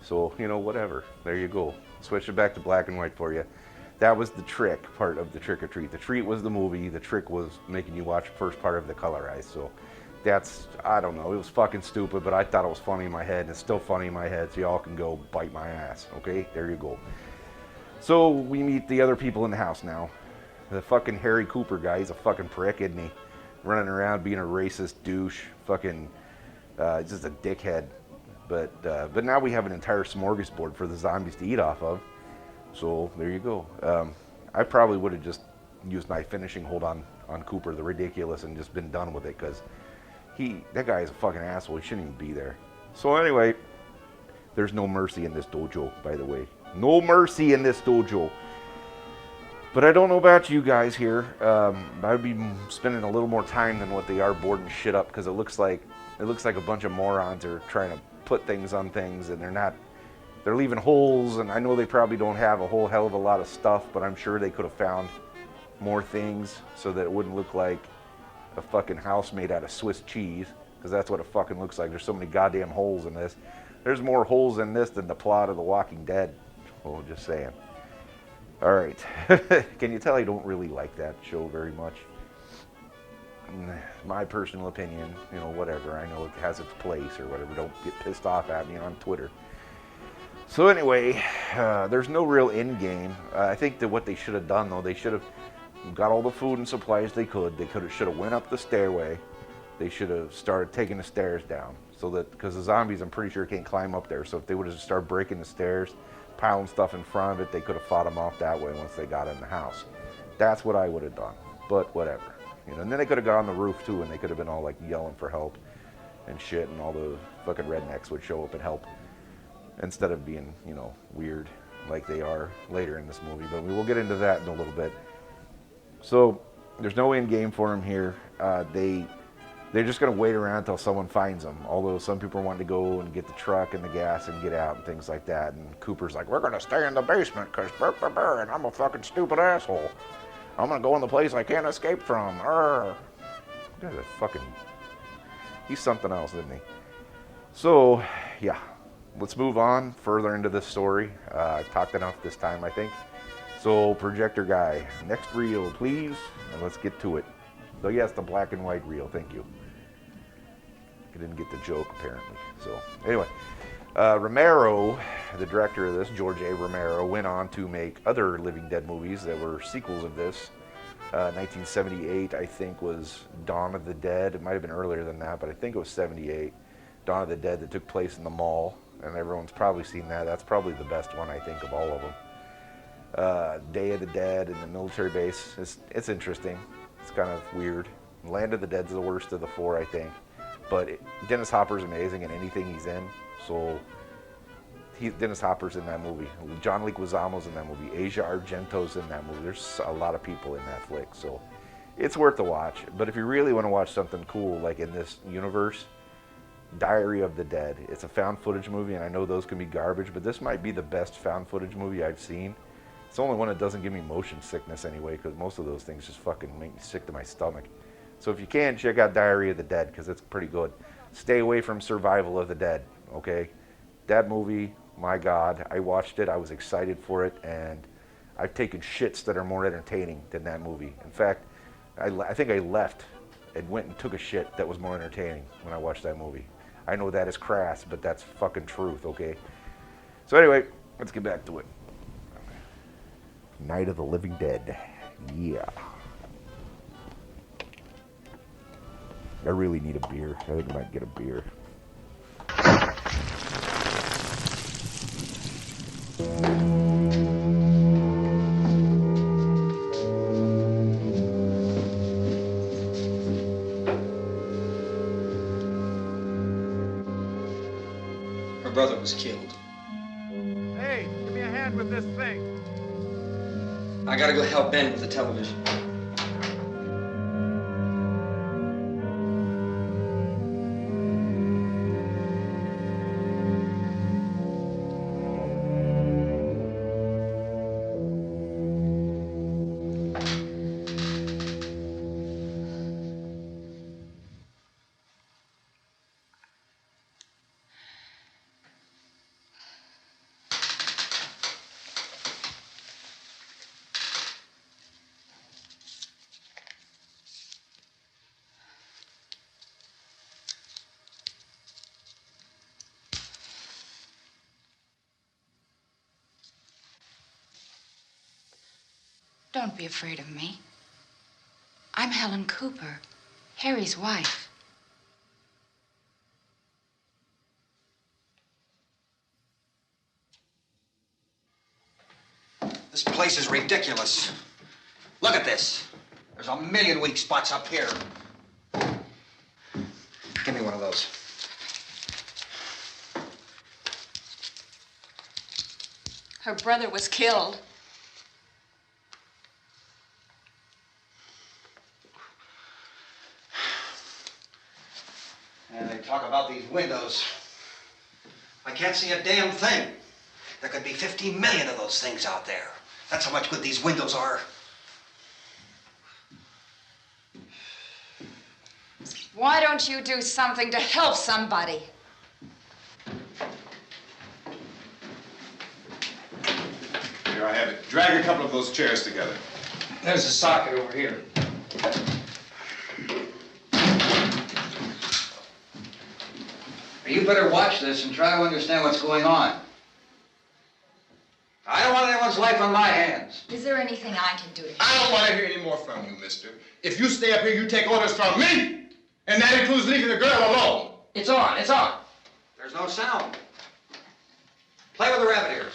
So, you know, whatever. There you go. Switch it back to black and white for you. That was the trick part of the trick or treat. The treat was the movie. The trick was making you watch the first part of the colorized. So that's, I don't know. It was fucking stupid, but I thought it was funny in my head, and it's still funny in my head, so y'all can go bite my ass. Okay? There you go. So we meet the other people in the house now. The fucking Harry Cooper guy, he's a fucking prick, isn't he? Running around being a racist douche. Fucking, just a dickhead. But now we have an entire smorgasbord for the zombies to eat off of. So there you go. I probably would have just used my finishing hold on Cooper, the ridiculous, and just been done with it, because that guy is a fucking asshole. He shouldn't even be there. So anyway, there's no mercy in this dojo, by the way. No mercy in this dojo. But I don't know about you guys here. I'd be spending a little more time than what they are boarding shit up, because it looks like a bunch of morons are trying to put things on things, and they're leaving holes, and I know they probably don't have a whole hell of a lot of stuff, but I'm sure they could have found more things so that it wouldn't look like a fucking house made out of Swiss cheese, because that's what it fucking looks like. There's so many goddamn holes in this. There's more holes in this than the plot of The Walking Dead. Well, just saying. All right. Can you tell I don't really like that show very much? My personal opinion, you know, whatever. I know it has its place or whatever. Don't get pissed off at me on Twitter. So anyway, there's no real end game. I think that what they should have done, though, they should have got all the food and supplies they could. They should have went up the stairway. They should have started taking the stairs down, so that, because the zombies, I'm pretty sure, can't climb up there. So if they would have started breaking the stairs, piling stuff in front of it, they could have fought them off that way once they got in the house. That's what I would have done. But whatever. You know, and then they could have got on the roof too, and they could have been all like yelling for help and shit, and all the fucking rednecks would show up and help, instead of being, you know, weird like they are later in this movie. But we will get into that in a little bit. So there's no end game for them here. They they're just going to wait around until someone finds them. Although some people want to go and get the truck and the gas and get out and things like that. And Cooper's like, we're going to stay in the basement because and I'm a fucking stupid asshole. I'm going to go in the place I can't escape from. Guy's a fucking... He's something else, isn't he? So, yeah. Let's move on further into this story. I've talked enough this time, I think. So, projector guy, next reel, please. And let's get to it. So, yes, the black and white reel. Thank you. I didn't get the joke, apparently. So, anyway. Romero, the director of this, George A. Romero, went on to make other Living Dead movies that were sequels of this. 1978, I think, was Dawn of the Dead. It might have been earlier than that, but I think it was 78. Dawn of the Dead that took place in the mall. And everyone's probably seen that. That's probably the best one, I think, of all of them. Day of the Dead in the military base. It's interesting. It's kind of weird. Land of the Dead's the worst of the four, I think. But Dennis Hopper's amazing in anything he's in. So Dennis Hopper's in that movie. John Leguizamo's in that movie. Asia Argento's in that movie. There's a lot of people in that flick. So it's worth the watch. But if you really want to watch something cool, like in this universe, Diary of the Dead. It's a found footage movie, and I know those can be garbage, but this might be the best found footage movie I've seen. It's the only one that doesn't give me motion sickness anyway, because most of those things just fucking make me sick to my stomach. So if you can, check out Diary of the Dead, because it's pretty good. Stay away from Survival of the Dead, okay? That movie, my God, I watched it, I was excited for it, and I've taken shits that are more entertaining than that movie. In fact, I think I left and went and took a shit that was more entertaining when I watched that movie. I know that is crass, but that's fucking truth, okay? So anyway, let's get back to it. Night of the Living Dead. Yeah. I really need a beer. I think I might get a beer. Her brother was killed. Hey, give me a hand with this thing. I gotta go help Ben with the television. Don't be afraid of me. I'm Helen Cooper, Harry's wife. This place is ridiculous. Look at this. There's a million weak spots up here. Give me one of those. Her brother was killed. And they talk about these windows. I can't see a damn thing. There could be 15 million of those things out there. That's how much good these windows are. Why don't you do something to help somebody? Here, I have it. Drag a couple of those chairs together. There's a socket over here. You better watch this and try to understand what's going on. I don't want anyone's life on my hands. Is there anything I can do to help? I don't want to hear any more from you, mister. If you stay up here, you take orders from me. And that includes leaving the girl alone. It's on, it's on. There's no sound. Play with the rabbit ears.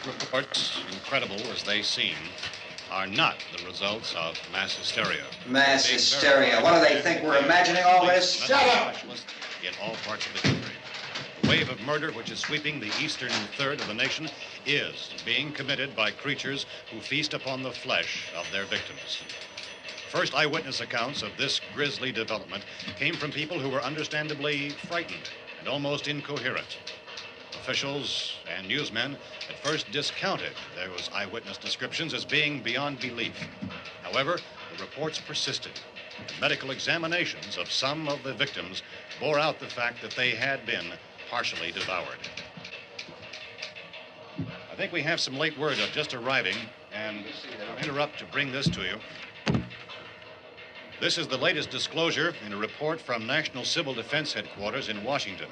Reports, incredible as they seem, are not the results of mass hysteria. Mass hysteria. What do they think? We're imagining all this? Shut up! In all parts of the country. The wave of murder which is sweeping the eastern third of the nation is being committed by creatures who feast upon the flesh of their victims. First eyewitness accounts of this grisly development came from people who were understandably frightened and almost incoherent. Officials and newsmen at first discounted those eyewitness descriptions as being beyond belief. However, the reports persisted. Medical examinations of some of the victims bore out the fact that they had been partially devoured. I think we have some late word just arriving, and I'll interrupt to bring this to you. This is the latest disclosure in a report from National Civil Defense Headquarters in Washington.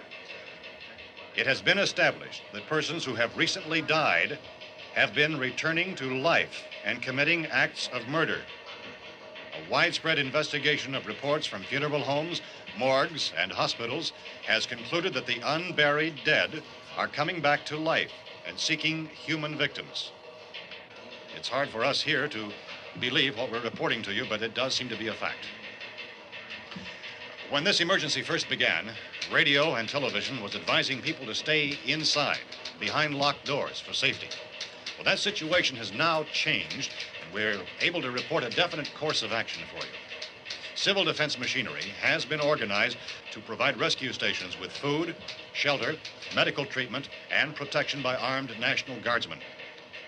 It has been established that persons who have recently died have been returning to life and committing acts of murder. A widespread investigation of reports from funeral homes, morgues, and hospitals has concluded that the unburied dead are coming back to life and seeking human victims. It's hard for us here to believe what we're reporting to you, but it does seem to be a fact. When this emergency first began, radio and television was advising people to stay inside, behind locked doors for safety. Well, that situation has now changed, and we're able to report a definite course of action for you. Civil defense machinery has been organized to provide rescue stations with food, shelter, medical treatment, and protection by armed National Guardsmen.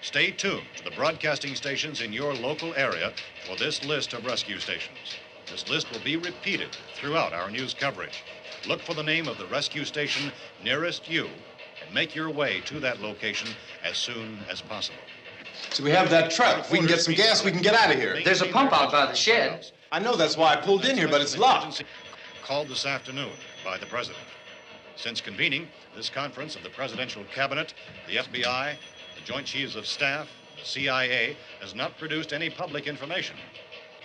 Stay tuned to the broadcasting stations in your local area for this list of rescue stations. This list will be repeated throughout our news coverage. Look for the name of the rescue station nearest you and make your way to that location as soon as possible. So we have that truck. If we can get some gas, we can get out of here. There's a pump out by the shed. I know, that's why I pulled in here, but it's locked. Called this afternoon by the president. Since convening this conference of the presidential cabinet, the FBI, the Joint Chiefs of Staff, the CIA has not produced any public information.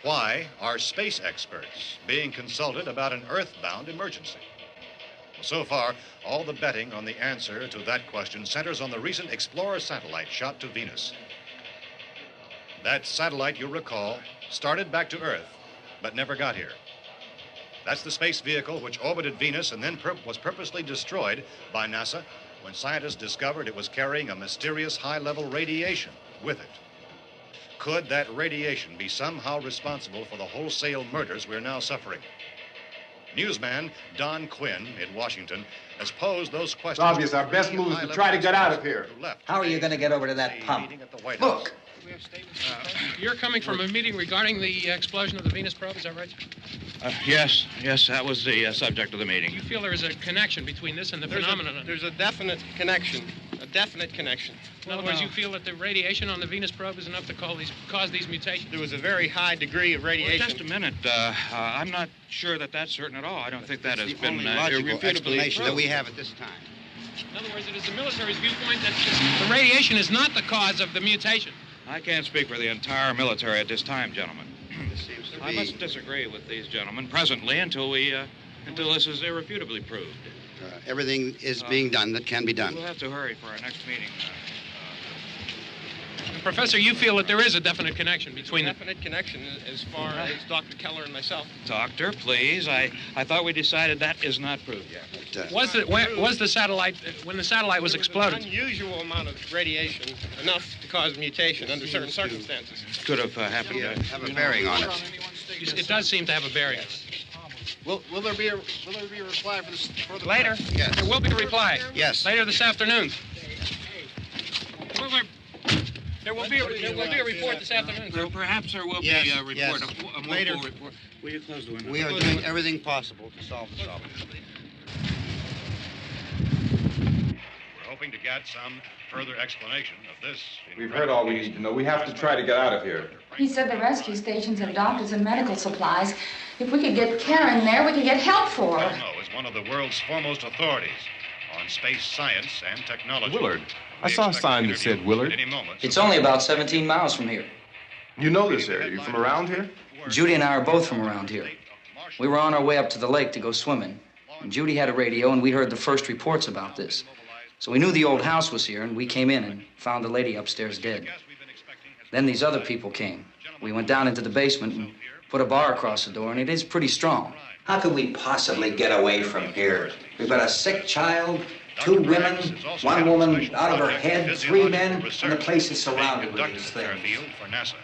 Why are space experts being consulted about an earthbound emergency? Well, so far, all the betting on the answer to that question centers on the recent Explorer satellite shot to Venus. That satellite, you'll recall, started back to Earth, but never got here. That's the space vehicle which orbited Venus and then was purposely destroyed by NASA when scientists discovered it was carrying a mysterious high-level radiation with it. Could that radiation be somehow responsible for the wholesale murders we're now suffering? Newsman Don Quinn in Washington has posed those questions. It's obvious our best move is to try to get out of here. How are you going to get over to that pump? Look! You're coming from a meeting regarding the explosion of the Venus probe, is that right? Yes, that was the subject of the meeting. You feel there is a connection between this and the phenomenon? There's a definite connection. In other words, you feel that the radiation on the Venus probe is enough to cause these mutations? There was a very high degree of radiation. Well, just a minute. I'm not sure that that's certain at all. I don't think that has been logical explanation that we have at this time. In other words, it is the military's viewpoint that the radiation is not the cause of the mutation. I can't speak for the entire military at this time, gentlemen. This seems to be... I must disagree with these gentlemen presently until this is irrefutably proved. Everything is being done that can be done. We'll have to hurry for our next meeting. Professor, you feel that there is a definite connection between them? Definite connection as far as Dr. Keller and myself. Doctor, please. I thought we decided that is not proved yet. Was the satellite, when the satellite was exploded? An unusual amount of radiation, enough to cause mutation under certain circumstances. Could have happened. Have a bearing on it. It does seem to have a bearing. Will there be a reply for this further? Later? Yes. There will be a reply. Yes. Later this afternoon. There will be a report this afternoon. Perhaps there will be a report, yes. a more Later. full report. Will you close the window? We are doing everything possible to solve the problem. We're hoping to get some further explanation of this. We've heard all we need to know. We have to try to get out of here. He said the rescue stations have doctors and medical supplies. If we could get Karen there, we could get help for her. Well, is one of the world's foremost authorities on space science and technology. Willard. I saw a sign that said Willard. It's only about 17 miles from here. You know this area. You from around here? Judy and I are both from around here. We were on our way up to the lake to go swimming. And Judy had a radio, and we heard the first reports about this. So we knew the old house was here, and we came in and found the lady upstairs dead. Then these other people came. We went down into the basement and put a bar across the door, and it is pretty strong. How could we possibly get away from here? We've got a sick child, 2 women, 1 woman out of her head, 3 men, and the place is surrounded with these things. For NASA.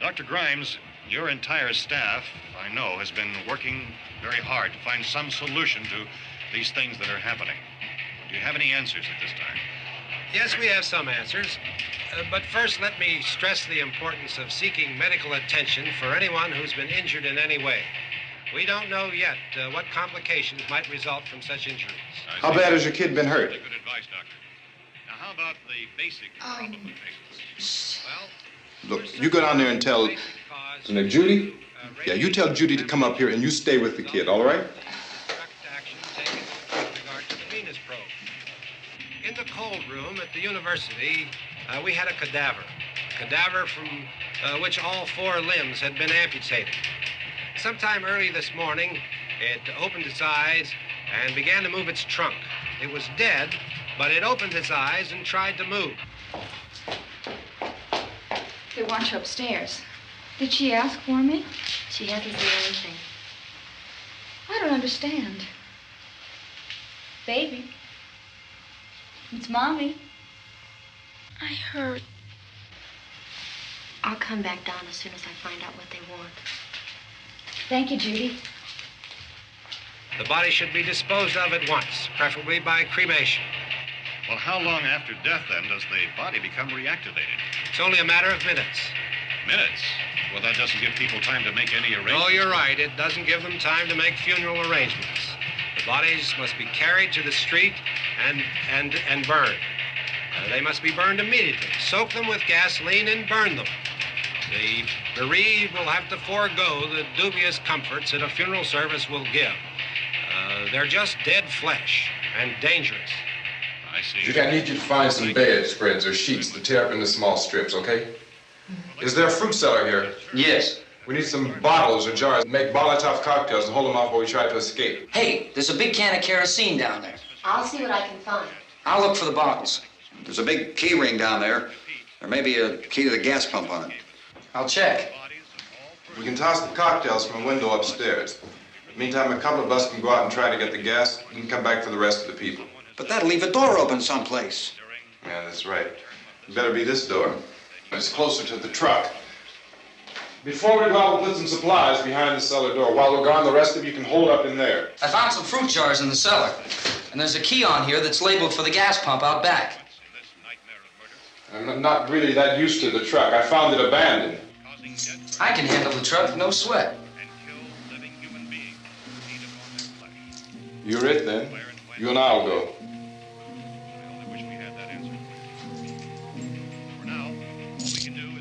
Dr. Grimes Your entire staff, I know, has been working very hard to find some solution to these things that are happening. Do you have any answers at this time? Yes, we have some answers. But first, let me stress the importance of seeking medical attention for anyone who's been injured in any way. We don't know yet what complications might result from such injuries. How bad has your kid been hurt? Good advice, Doctor. Now, how about the basic complications? Well, Look, you go down there and tell... Judy? Yeah, you tell Judy to come up here and you stay with the kid, all right? In the cold room at the university, we had a cadaver from which all 4 limbs had been amputated. Sometime early this morning, it opened its eyes and began to move its trunk. It was dead, but it opened its eyes and tried to move. They want you upstairs. Did she ask for me? She hasn't said anything. I don't understand. Baby. It's Mommy. I heard. I'll come back down as soon as I find out what they want. Thank you, Judy. The body should be disposed of at once, preferably by cremation. Well, how long after death, then, does the body become reactivated? It's only a matter of minutes. Minutes? Well, that doesn't give people time to make any arrangements. Oh, you're right. It doesn't give them time to make funeral arrangements. The bodies must be carried to the street and burned. They must be burned immediately. Soak them with gasoline and burn them. The bereaved will have to forego the dubious comforts that a funeral service will give. They're just dead flesh and dangerous. I see. Judy, I need you to find some bedspreads or sheets to tear up into small strips, okay? Is there a fruit cellar here? Yes. We need some bottles or jars to make Molotov cocktails and hold them off while we try to escape. Hey, there's a big can of kerosene down there. I'll see what I can find. I'll look for the bottles. There's a big key ring down there. There may be a key to the gas pump on it. I'll check. We can toss the cocktails from a window upstairs. Meantime, a couple of us can go out and try to get the gas and come back for the rest of the people. But that'll leave a door open someplace. Yeah, that's right. It better be this door. It's closer to the truck. Before we go out, we'll put some supplies behind the cellar door. While we're gone, the rest of you can hold up in there. I found some fruit jars in the cellar. And there's a key on here that's labeled for the gas pump out back. I'm not really that used to the truck. I found it abandoned. I can handle the truck, no sweat. You're it, then. You and I'll go.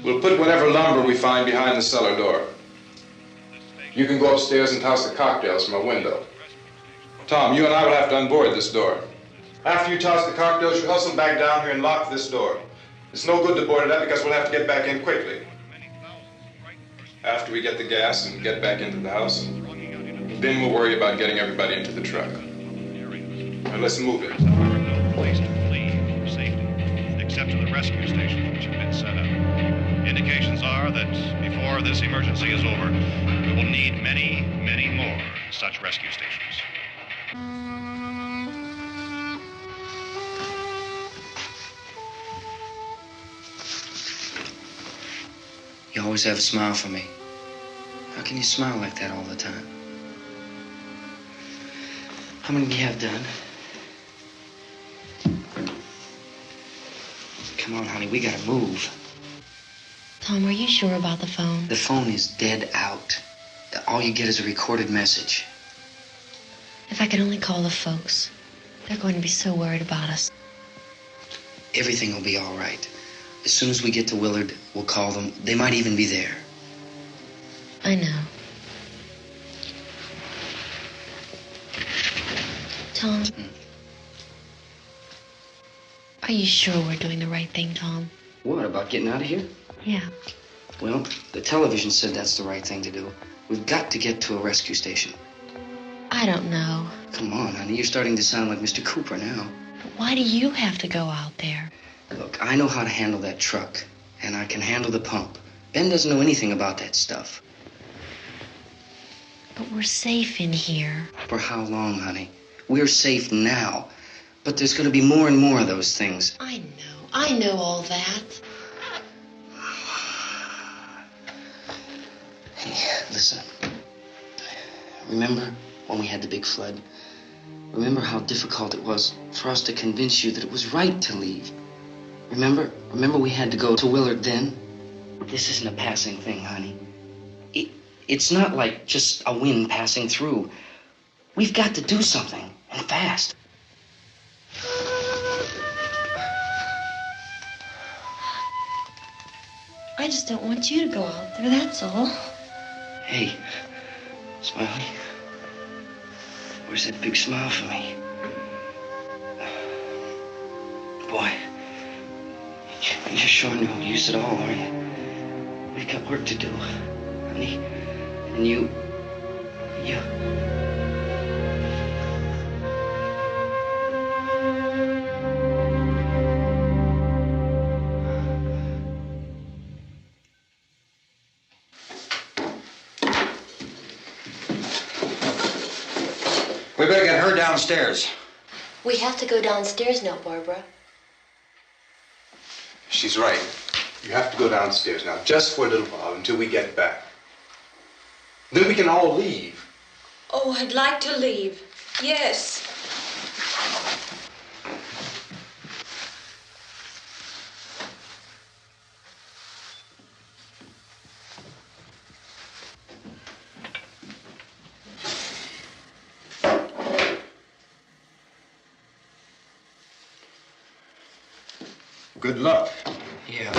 We'll put whatever lumber we find behind the cellar door. You can go upstairs and toss the cocktails from a window. Tom, you and I will have to unboard this door. After you toss the cocktails, you hustle back down here and lock this door. It's no good to board it up because we'll have to get back in quickly. After we get the gas and get back into the house, then we'll worry about getting everybody into the truck. Now let's move it. No place to flee for safety, except to the rescue stations which have been set up. Indications are that before this emergency is over, we will need many, many more such rescue stations. You always have a smile for me. How can you smile like that all the time? How many do you have done? Come on, honey, we gotta move. Tom, are you sure about the phone? The phone is dead out. All you get is a recorded message. If I could only call the folks. They're going to be so worried about us. Everything will be all right. As soon as we get to Willard, we'll call them. They might even be there. I know. Tom? Are you sure we're doing the right thing, Tom? What, about getting out of here? Yeah. Well, the television said that's the right thing to do. We've got to get to a rescue station. I don't know. Come on, honey. You're starting to sound like Mr. Cooper now. But why do you have to go out there? Look, I know how to handle that truck, and I can handle the pump. Ben doesn't know anything about that stuff. But we're safe in here. For how long, honey? We're safe now. But there's going to be more and more of those things. I know all that. Listen. Remember when we had the big flood? Remember how difficult it was for us to convince you that it was right to leave? Remember we had to go to Willard then? This isn't a passing thing, honey. It's not like just a wind passing through. We've got to do something, and fast. I just don't want you to go out there, that's all. Hey, Smiley. Where's that big smile for me? Boy, you're sure no use at all, are you? We've got work to do, honey. And you... We better get her downstairs. We have to go downstairs now, Barbara. She's right. You have to go downstairs now, just for a little while, until we get back. Then we can all leave. Oh, I'd like to leave. Yes. Good luck. Yeah.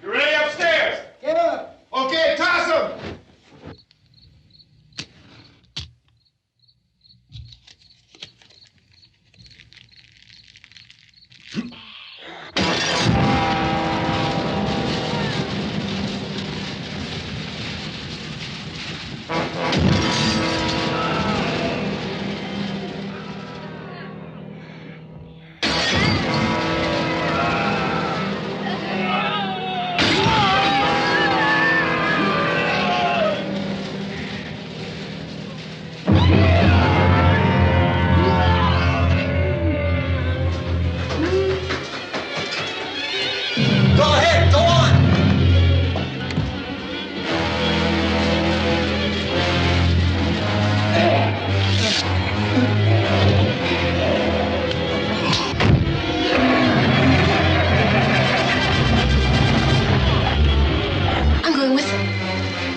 You ready upstairs? Yeah. Okay, toss 'em. Go ahead, go on. I'm going with him.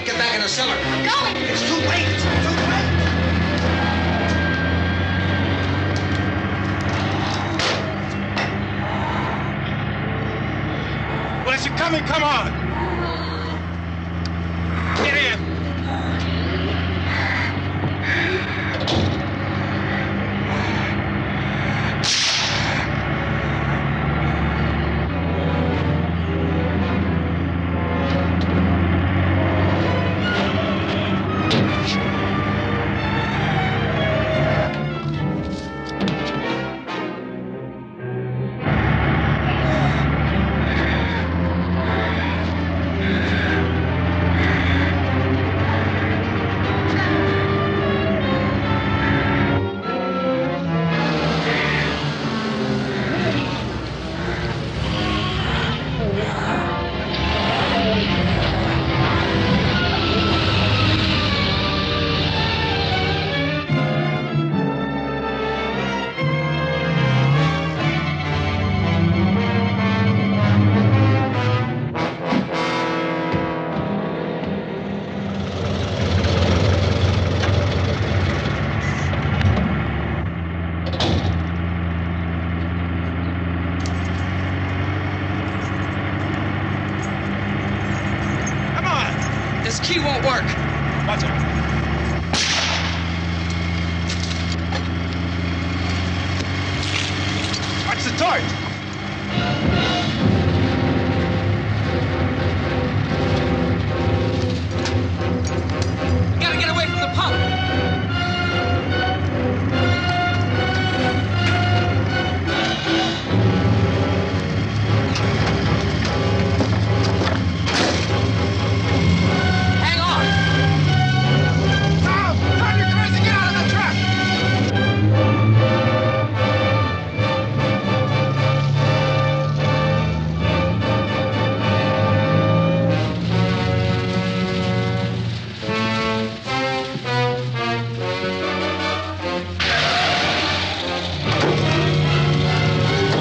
Get back in the cellar. I'm going. It's too late. It's too late. Well, is it coming? Come on. Get in. This key won't work. Watch it. Watch the torch. We gotta get away from the pump. Hang on. Tom! Tom, you're crazy! Get out of the truck!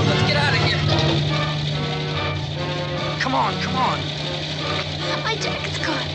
Let's get out of here. Come on, come on. My jacket's gone.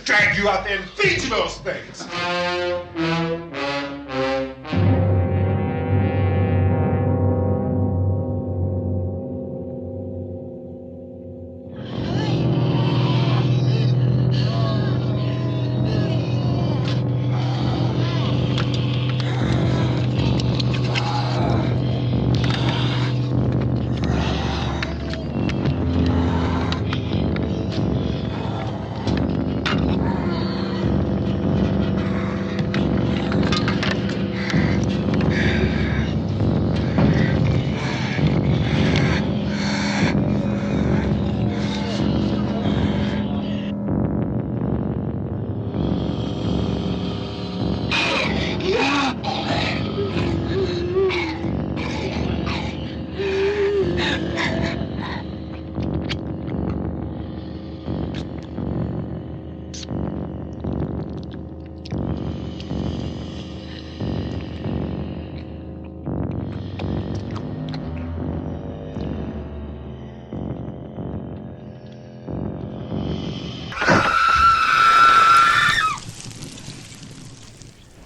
Drag you out there and feed you those things.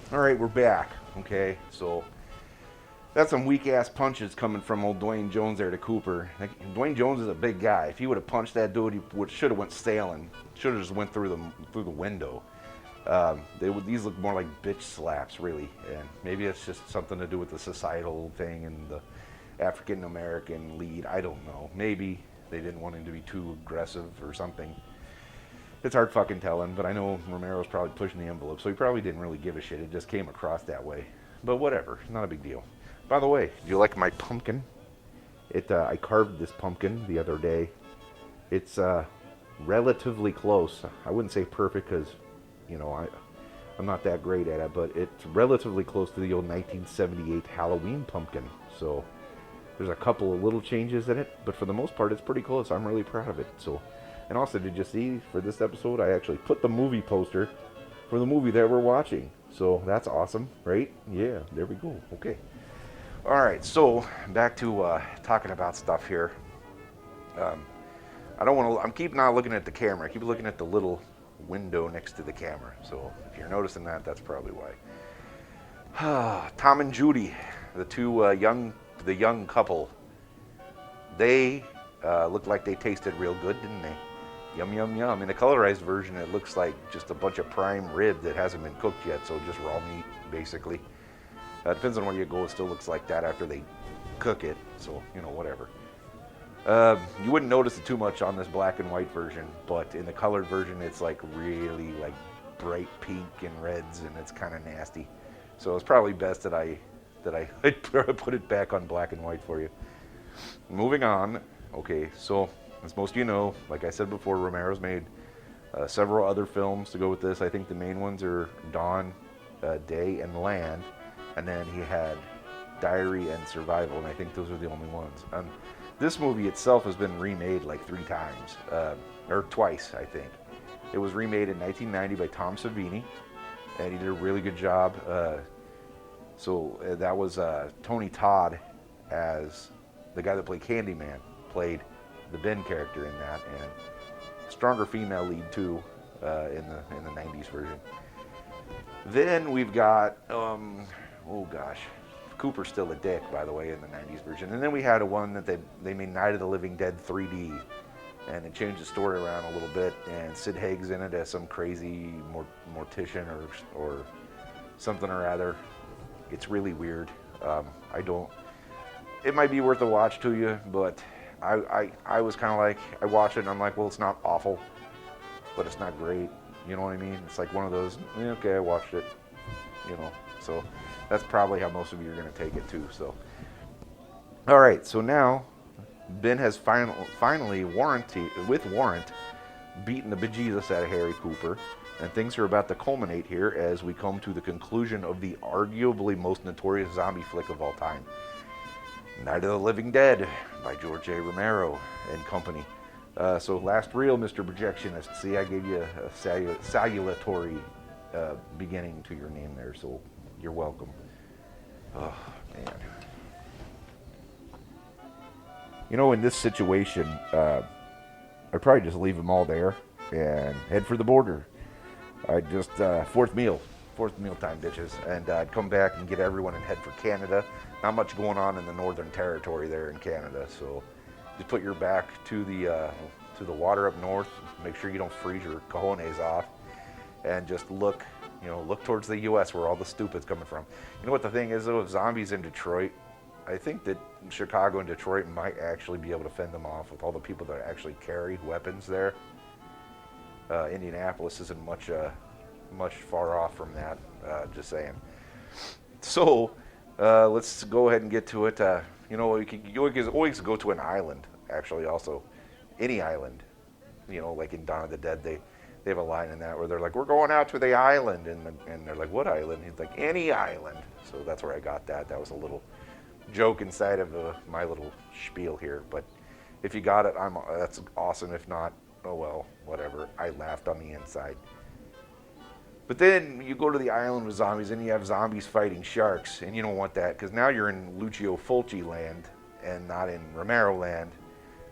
Alright, we're back. Okay, so that's some weak ass punches coming from old Dwayne Jones there to Cooper. Like, Dwayne Jones is a big guy. If he would have punched that dude, he should have went sailing. Should have just went through the window. These look more like bitch slaps, really. And maybe it's just something to do with the societal thing and the African American lead. I don't know. Maybe they didn't want him to be too aggressive or something. It's hard fucking telling, but I know Romero's probably pushing the envelope, so he probably didn't really give a shit. It just came across that way. But whatever, not a big deal. By the way, do you like my pumpkin? I carved this pumpkin the other day. It's relatively close. I wouldn't say perfect because, you know, I'm not that great at it, but it's relatively close to the old 1978 Halloween pumpkin. So there's a couple of little changes in it, but for the most part, it's pretty close. I'm really proud of it. So, and also, did you see for this episode, I actually put the movie poster for the movie that we're watching. So that's awesome, right? Yeah, there we go. Okay. All right, so back to talking about stuff here. I don't want to. I'm keep not looking at the camera. I keep looking at the little window next to the camera. So if you're noticing that, that's probably why. Tom and Judy, the young couple. They looked like they tasted real good, didn't they? Yum yum yum. In the colorized version, it looks like just a bunch of prime rib that hasn't been cooked yet, so just raw meat, basically. Depends on where you go. It still looks like that after they cook it. So, you know, whatever. You wouldn't notice it too much on this black and white version, but in the colored version, it's like really like bright pink and reds, and it's kind of nasty. So it's probably best that I put it back on black and white for you. Moving on. Okay, so as most of you know, like I said before, Romero's made several other films to go with this. I think the main ones are Dawn, Day, and Land. And then he had Diary and Survival, and I think those are the only ones. This movie itself has been remade like 3 times, or twice, I think. It was remade in 1990 by Tom Savini, and he did a really good job. So that was Tony Todd as the guy that played Candyman, played the Ben character in that, and stronger female lead too in the 90s version. Then we've got oh gosh, Cooper's still a dick, by the way, in the 90s version. And then we had one that they made Night of the Living Dead 3D, and it changed the story around a little bit, and Sid Haig's in it as some crazy mortician or something or other. It's really weird. It might be worth a watch to you, but I was kind of like, I watched it and I'm like, well, it's not awful, but it's not great. You know what I mean? It's like one of those, okay, I watched it, you know, so that's probably how most of you are going to take it too. So, all right. So now, Ben has finally warrant beaten the bejesus out of Harry Cooper, and things are about to culminate here as we come to the conclusion of the arguably most notorious zombie flick of all time, Night of the Living Dead by George A. Romero and company. So last reel, Mr. Projectionist. See, I gave you a salutatory beginning to your name there, so you're welcome. Oh, man. You know, in this situation, I'd probably just leave them all there and head for the border. I'd just, fourth meal time, bitches. And I'd come back and get everyone and head for Canada. Not much going on in the Northern Territory there in Canada, so just put your back to the water up north. Make sure you don't freeze your cojones off, and just look towards the U.S. where all the stupid's coming from. You know what the thing is, though, with zombies in Detroit, I think that Chicago and Detroit might actually be able to fend them off with all the people that actually carry weapons there. Indianapolis isn't much far off from that, just saying. So, let's go ahead and get to it. You can always go to an island, actually, also. Any island. You know, like in Dawn of the Dead, they have a line in that where they're like, we're going out to the island, and they're like, what island? He's like, any island. So that's where I got that. That was a little joke inside of my little spiel here. But if you got it, that's awesome. If not, oh well, whatever. I laughed on the inside. But then you go to the island with zombies, and you have zombies fighting sharks, and you don't want that, because now you're in Lucio Fulci land and not in Romero land.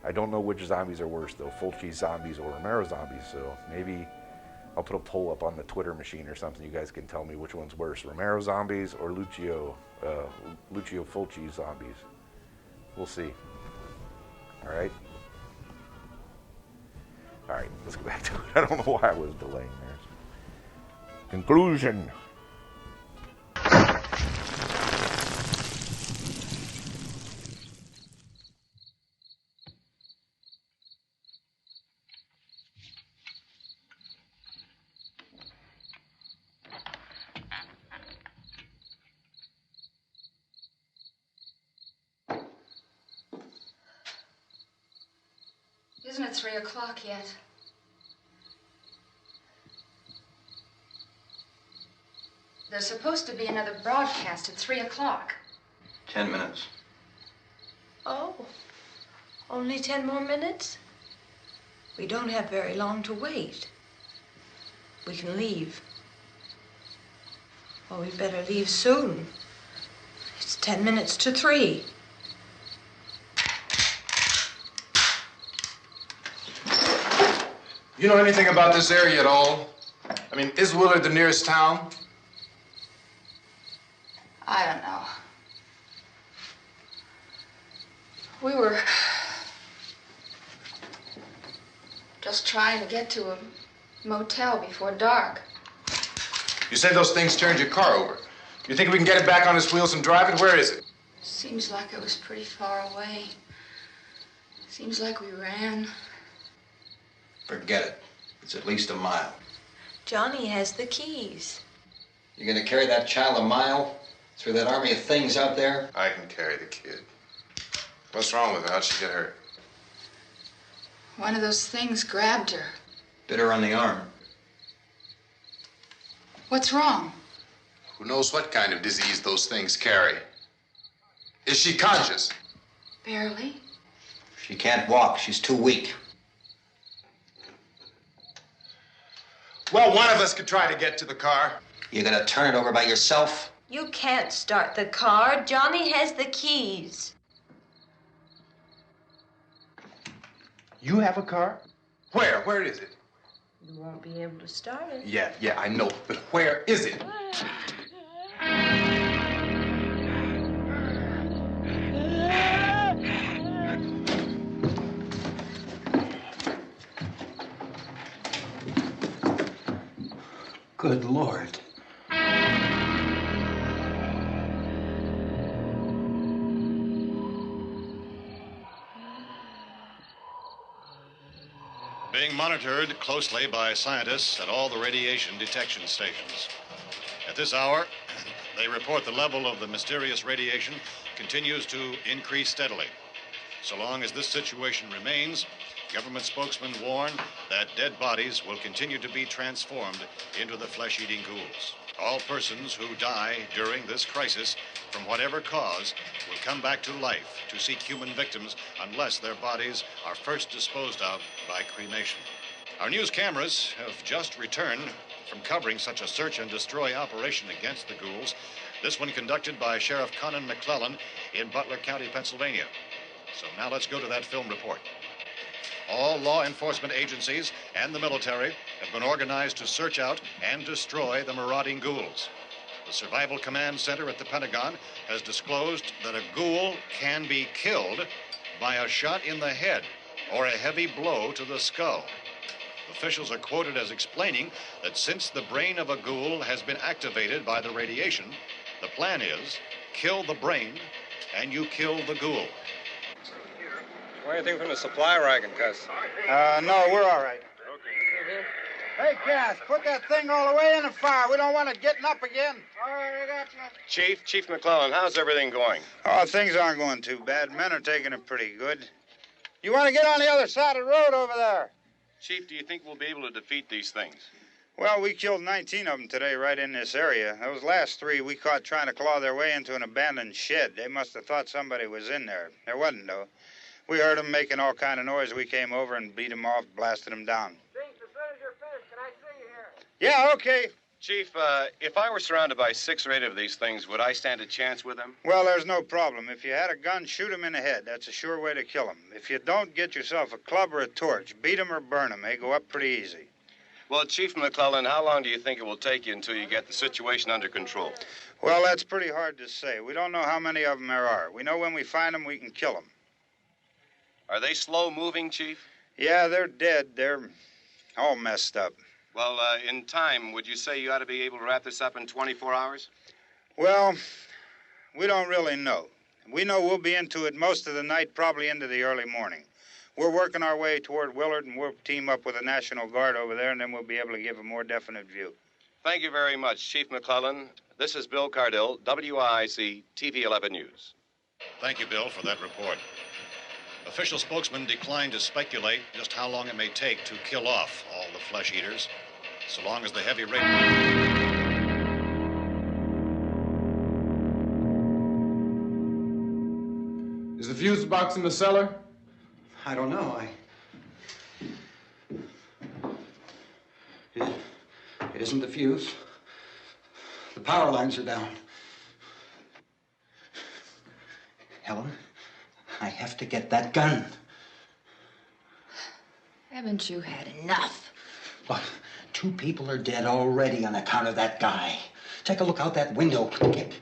I don't know which zombies are worse, though, Fulci zombies or Romero zombies, so maybe I'll put a poll up on the Twitter machine or something. You guys can tell me which one's worse, Romero zombies or Lucio Fulci zombies. We'll see. All right, let's go back to it. I don't know why I was delaying there. Conclusion. Isn't it 3 o'clock yet? There's supposed to be another broadcast at 3 o'clock. 10 minutes. Oh, only 10 more minutes? We don't have very long to wait. We can leave. Well, we'd better leave soon. It's 10 minutes to 3. You know anything about this area at all? I mean, is Willard the nearest town? I don't know. We were just trying to get to a motel before dark. You say those things turned your car over. You think we can get it back on its wheels and drive it? Where is it? Seems like it was pretty far away. Seems like we ran. Forget it. It's at least a mile. Johnny has the keys. You're gonna carry that child a mile through that army of things out there? I can carry the kid. What's wrong with her? How'd she get hurt? One of those things grabbed her. Bit her on the arm. What's wrong? Who knows what kind of disease those things carry? Is she conscious? Barely. She can't walk. She's too weak. Well, one of us could try to get to the car. You gonna turn it over by yourself? You can't start the car. Johnny has the keys. You have a car? Where? Where is it? You won't be able to start it. Yeah, I know. But where is it? Good Lord. Being monitored closely by scientists at all the radiation detection stations. At this hour, they report the level of the mysterious radiation continues to increase steadily. So long as this situation remains, government spokesmen warn that dead bodies will continue to be transformed into the flesh-eating ghouls. All persons who die during this crisis, from whatever cause, will come back to life to seek human victims unless their bodies are first disposed of by cremation. Our news cameras have just returned from covering such a search and destroy operation against the ghouls, this one conducted by Sheriff Conan McClellan in Butler County, Pennsylvania. So now let's go to that film report. All law enforcement agencies and the military have been organized to search out and destroy the marauding ghouls. The Survival Command Center at the Pentagon has disclosed that a ghoul can be killed by a shot in the head or a heavy blow to the skull. Officials are quoted as explaining that since the brain of a ghoul has been activated by the radiation, the plan is kill the brain and you kill the ghoul. Anything from the supply wagon, Cuss? No, we're all right. Hey, Cass, put that thing all the way in the fire. We don't want it getting up again. All right, I got you. Chief McClellan, how's everything going? Oh, things aren't going too bad. Men are taking it pretty good. You want to get on the other side of the road over there? Chief, do you think we'll be able to defeat these things? Well, we killed 19 of them today right in this area. Those last 3 we caught trying to claw their way into an abandoned shed. They must have thought somebody was in there. There wasn't, though. We heard them making all kind of noise. We came over and beat them off, blasted them down. Chief, as soon as you're finished, can I see you here? Yeah, okay. Chief, if I were surrounded by 6 or 8 of these things, would I stand a chance with them? Well, there's no problem. If you had a gun, shoot them in the head. That's a sure way to kill them. If you don't, get yourself a club or a torch. Beat them or burn them. They go up pretty easy. Well, Chief McClellan, how long do you think it will take you until you get the situation under control? Well, that's pretty hard to say. We don't know how many of them there are. We know when we find them, we can kill them. Are they slow-moving, Chief? Yeah, they're dead. They're all messed up. Well, in time, would you say you ought to be able to wrap this up in 24 hours? Well, we don't really know. We know we'll be into it most of the night, probably into the early morning. We're working our way toward Willard, and we'll team up with the National Guard over there, and then we'll be able to give a more definite view. Thank you very much, Chief McClellan. This is Bill Cardill, WIC TV 11 News. Thank you, Bill, for that report. Official spokesman declined to speculate just how long it may take to kill off all the flesh eaters, so long as the heavy rain. Is the fuse box in the cellar? I don't know. It isn't the fuse. The power lines are down. Helen, I have to get that gun. Haven't you had enough? Look, 2 people are dead already on account of that guy. Take a look out that window. Get...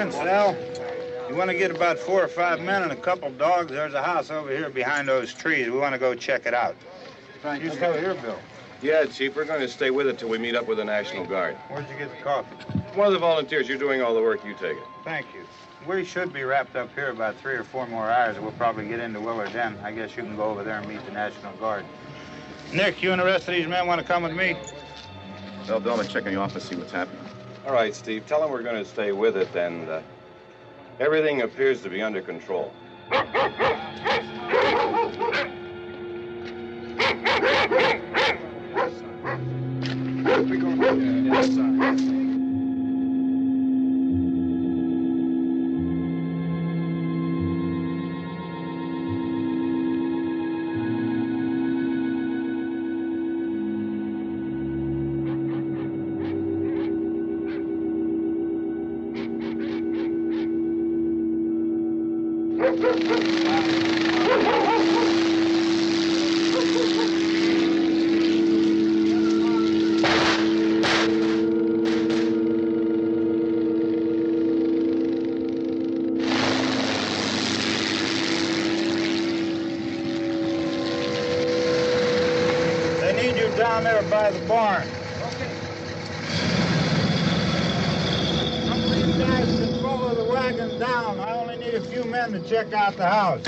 Vince, Al. You want to get about 4 or 5 men and a couple dogs? There's a house over here behind those trees. We want to go check it out. You still here, Bill? Yeah, Chief, we're going to stay with it till we meet up with the National Guard. Where'd you get the coffee? One of the volunteers. You're doing all the work. You take it. Thank you. We should be wrapped up here about 3 or 4 more hours. We'll probably get into Willard then. I guess you can go over there and meet the National Guard. Nick, you and the rest of these men want to come with me? Well, Bill, let's check in the office, see what's happening. All right, Steve. Tell them we're going to stay with it, and everything appears to be under control. Down there by the barn. Okay. Some of you guys can follow the wagon down. I only need a few men to check out the house.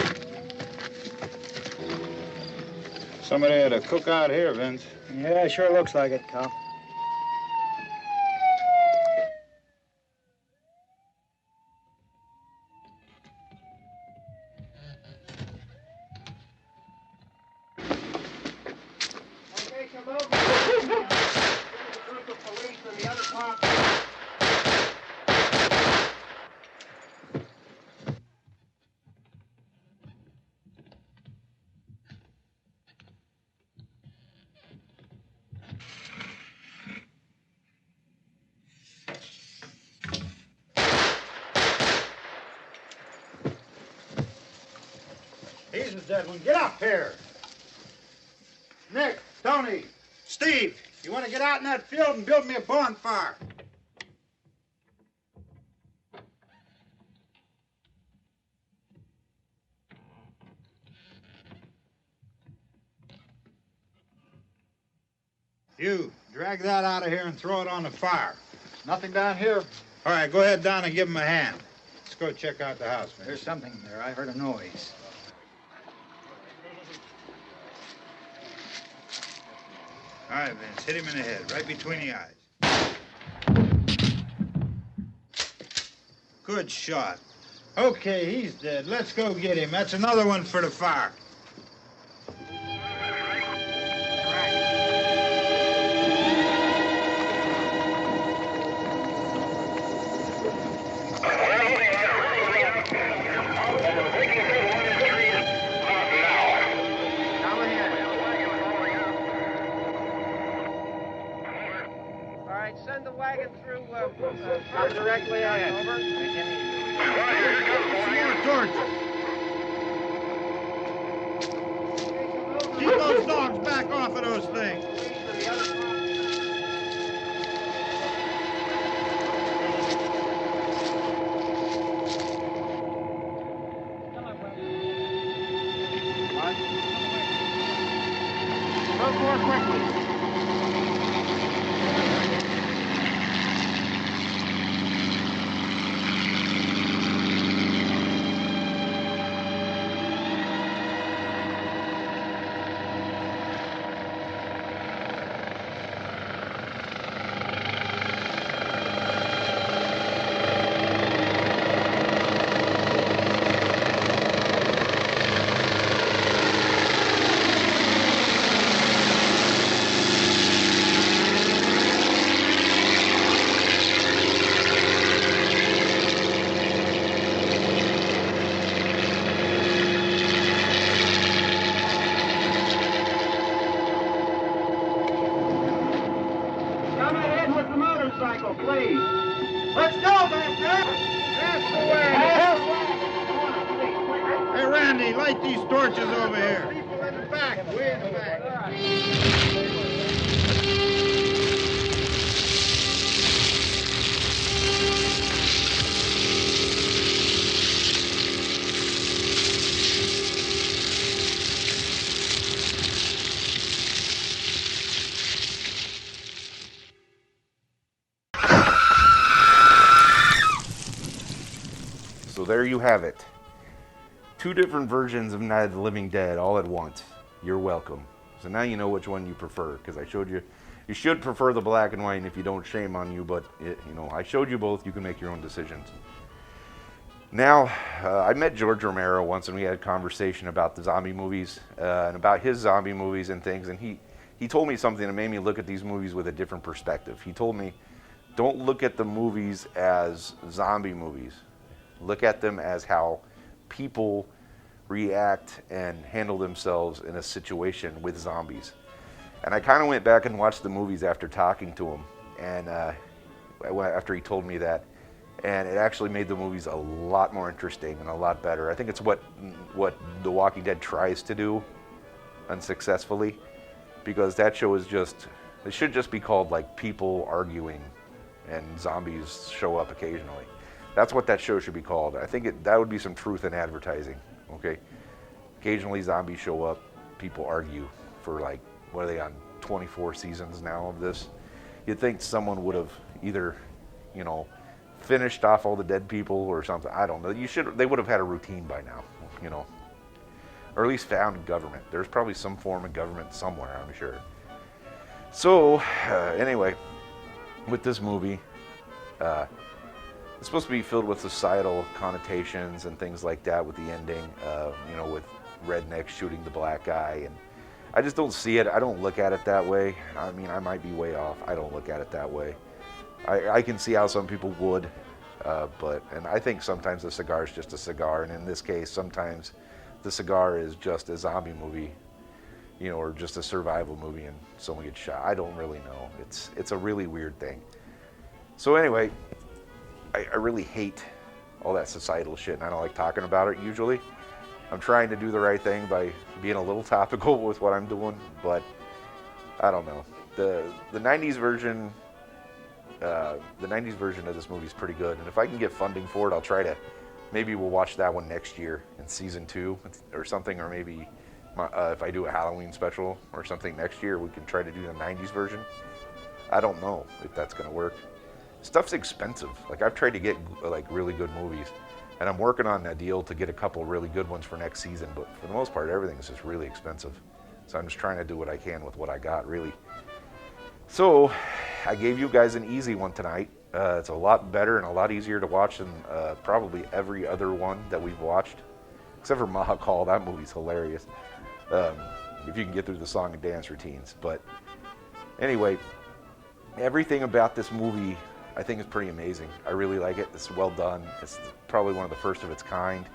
Somebody had a cookout here, Vince. Yeah, it sure looks like it, Cal. He's the dead one. Get up here. Nick, Tony, Steve, you want to get out in that field and build me a bonfire? You, drag that out of here and throw it on the fire. Nothing down here. All right, go ahead down and give him a hand. Let's go check out the house, man. There's something there. I heard a noise. All right, Vince, hit him in the head, right between the eyes. Good shot. Okay, he's dead. Let's go get him. That's another one for the fire. Send the wagon through directly ahead. Over. More torches. Keep those dogs back off of those things. Move more quickly. Please. Let's go back there. That's the way. Hey, Randy, light these torches over here. People in the back, way in the back. there you have it. 2 different versions of Night of the Living Dead all at once. You're welcome. So now you know which one you prefer, because I showed you. You should prefer the black and white, and if you don't, shame on you, but I showed you both. You can make your own decisions. Now, I met George Romero once, and we had a conversation about the zombie movies, and about his zombie movies and things, and he told me something that made me look at these movies with a different perspective. He told me, don't look at the movies as zombie movies. Look at them as how people react and handle themselves in a situation with zombies. And I kind of went back and watched the movies after talking to him, and after he told me that, and it actually made the movies a lot more interesting and a lot better. I think it's what The Walking Dead tries to do unsuccessfully, because that show is just, it should just be called like people arguing and zombies show up occasionally. That's what that show should be called. I think that would be some truth in advertising, okay? Occasionally zombies show up, people argue for like, what are they on, 24 seasons now of this? You'd think someone would have either, finished off all the dead people or something. I don't know. They would have had a routine by now, or at least found government. There's probably some form of government somewhere, I'm sure. So, anyway, with this movie, it's supposed to be filled with societal connotations and things like that with the ending, with rednecks shooting the black guy, and I just don't see it. I don't look at it that way. I mean, I might be way off. I don't look at it that way. I can see how some people would, and I think sometimes a cigar is just a cigar, and in this case, sometimes the cigar is just a zombie movie, or just a survival movie, and someone gets shot. I don't really know. It's a really weird thing. So anyway, I really hate all that societal shit, and I don't like talking about it usually. I'm trying to do the right thing by being a little topical with what I'm doing, but I don't know. The 90s version. The 90s version of this movie is pretty good, and if I can get funding for it, I'll try to. Maybe we'll watch that one next year in season 2 or something, or maybe if I do a Halloween special or something next year, we can try to do the 90s version. I don't know if that's gonna work. Stuff's expensive. Like, I've tried to get like really good movies, and I'm working on a deal to get a couple really good ones for next season, but for the most part, everything's just really expensive. So I'm just trying to do what I can with what I got, really. So, I gave you guys an easy one tonight. It's a lot better and a lot easier to watch than probably every other one that we've watched, except for Maha Call. That movie's hilarious, if you can get through the song and dance routines. But anyway, everything about this movie I think is pretty amazing. I really like it. It's well done. It's probably one of the first of its kind.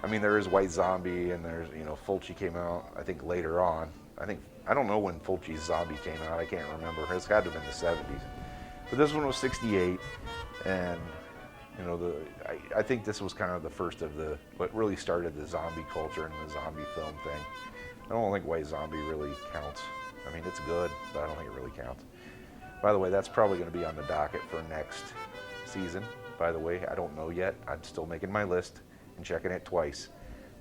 I mean, there is White Zombie, and there's, Fulci came out, I think, later on. I don't know when Fulci's Zombie came out. I can't remember. It's got to have been the 70s. But this one was 68, and, I think this was kind of the first of what really started the zombie culture and the zombie film thing. I don't think White Zombie really counts. I mean, it's good, but I don't think it really counts. By the way, that's probably going to be on the docket for next season. By the way, I don't know yet. I'm still making my list and checking it twice.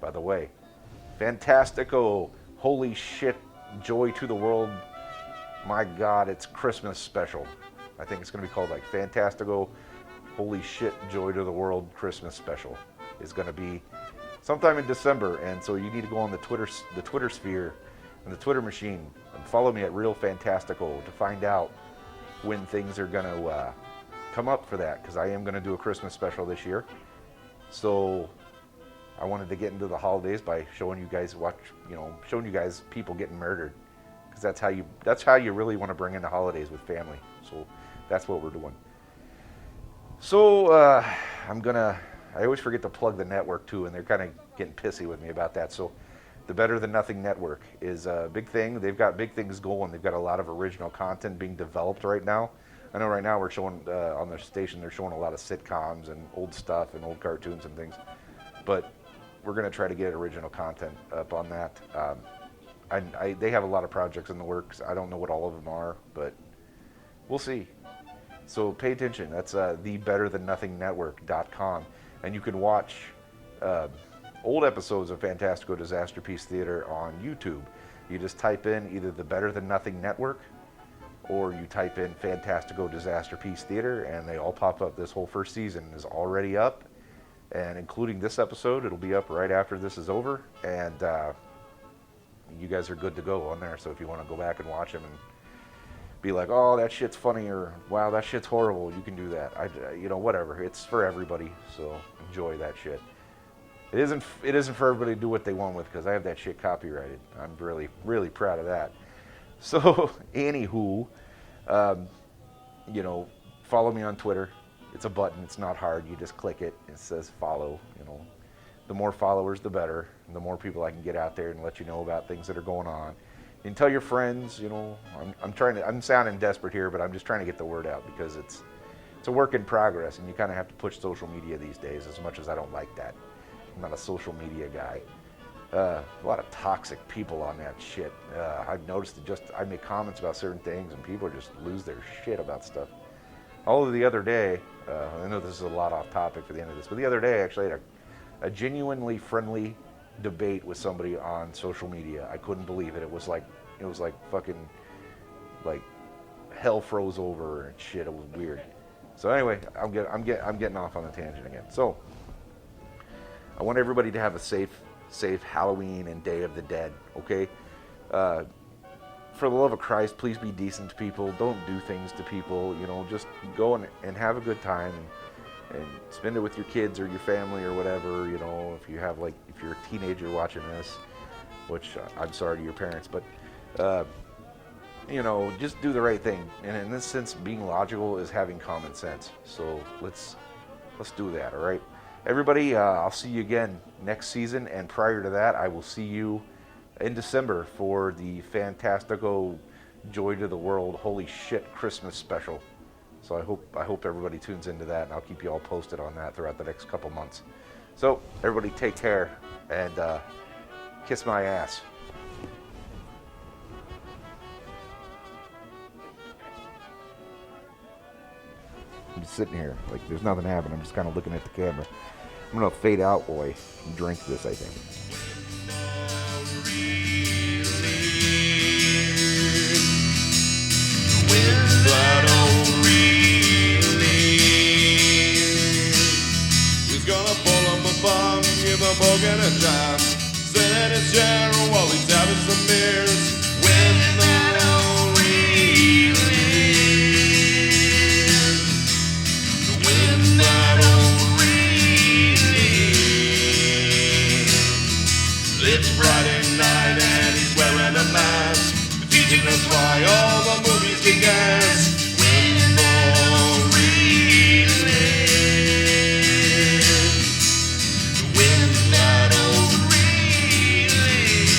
By the way, Fantastico, holy shit, joy to the world. My God, it's Christmas special. I think it's going to be called like Fantastico, holy shit, joy to the world Christmas special. It's going to be sometime in December, and so you need to go on the Twitter sphere and the Twitter machine and follow me at Real Fantastico to find out when things are going to come up for that, because I am going to do a Christmas special this year. So I wanted to get into the holidays by showing you guys showing you guys people getting murdered, because that's how you really want to bring in the holidays with family. So that's what we're doing. So I always forget to plug the network too, and they're kind of getting pissy with me about that. So the Better Than Nothing Network is a big thing. They've got big things going. They've got a lot of original content being developed right now. I know right now we're showing on their station, they're showing a lot of sitcoms and old stuff and old cartoons and things. But we're going to try to get original content up on that. They have a lot of projects in the works. I don't know what all of them are, but we'll see. So pay attention. That's thebetterthannothingnetwork.com. And you can watch old episodes of Fantastico Disasterpiece Theater on YouTube. You just type in either the Better Than Nothing Network, or you type in Fantastico Disasterpiece Theater, and they all pop up. This whole first season is already up, and including this episode. It'll be up right after this is over, and you guys are good to go on there. So if you want to go back and watch them and be like, oh, that shit's funny, or wow, that shit's horrible, you can do that. Whatever. It's for everybody, so enjoy that shit. It isn't for everybody to do what they want with, because I have that shit copyrighted. I'm really, really proud of that. So, anywho, follow me on Twitter. It's a button. It's not hard. You just click it. It says follow. The more followers, the better. And the more people I can get out there and let you know about things that are going on. You can tell your friends. I'm sounding desperate here, but I'm just trying to get the word out, because it's a work in progress, and you kind of have to push social media these days, as much as I don't like that. I'm not a social media guy. A lot of toxic people on that shit. I've noticed I make comments about certain things, and people just lose their shit about stuff. Although the other day, I know this is a lot off topic for the end of this, but the other day I actually had a genuinely friendly debate with somebody on social media. I couldn't believe it. It was like fucking, like, hell froze over and shit. It was weird. So anyway, I'm getting off on a tangent again. So I want everybody to have a safe Halloween and Day of the Dead, okay? For the love of Christ, please be decent to people. Don't do things to people, just go and have a good time and spend it with your kids or your family or whatever, if you're a teenager watching this, which I'm sorry to your parents, but, just do the right thing. And in this sense, being logical is having common sense. So let's do that, all right? Everybody, I'll see you again next season, and prior to that, I will see you in December for the Fantastico Joy to the World Holy Shit Christmas special. So I hope everybody tunes into that, and I'll keep you all posted on that throughout the next couple months. So everybody take care, and kiss my ass. I'm just sitting here, like there's nothing happening. I'm just kind of looking at the camera. I'm going to fade out while I drink this, I think. He's gonna pull up a bomb, give a bogan a time. Sit in his chair while he's having some beers. When that old reel is. When that old reel is. It's Friday night and he's wearing a mask, teaching us why all the movies kick ass. When the reel is. When that old reel is.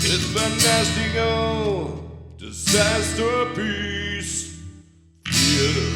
It's Fantastico, Disasterpiece, Theater.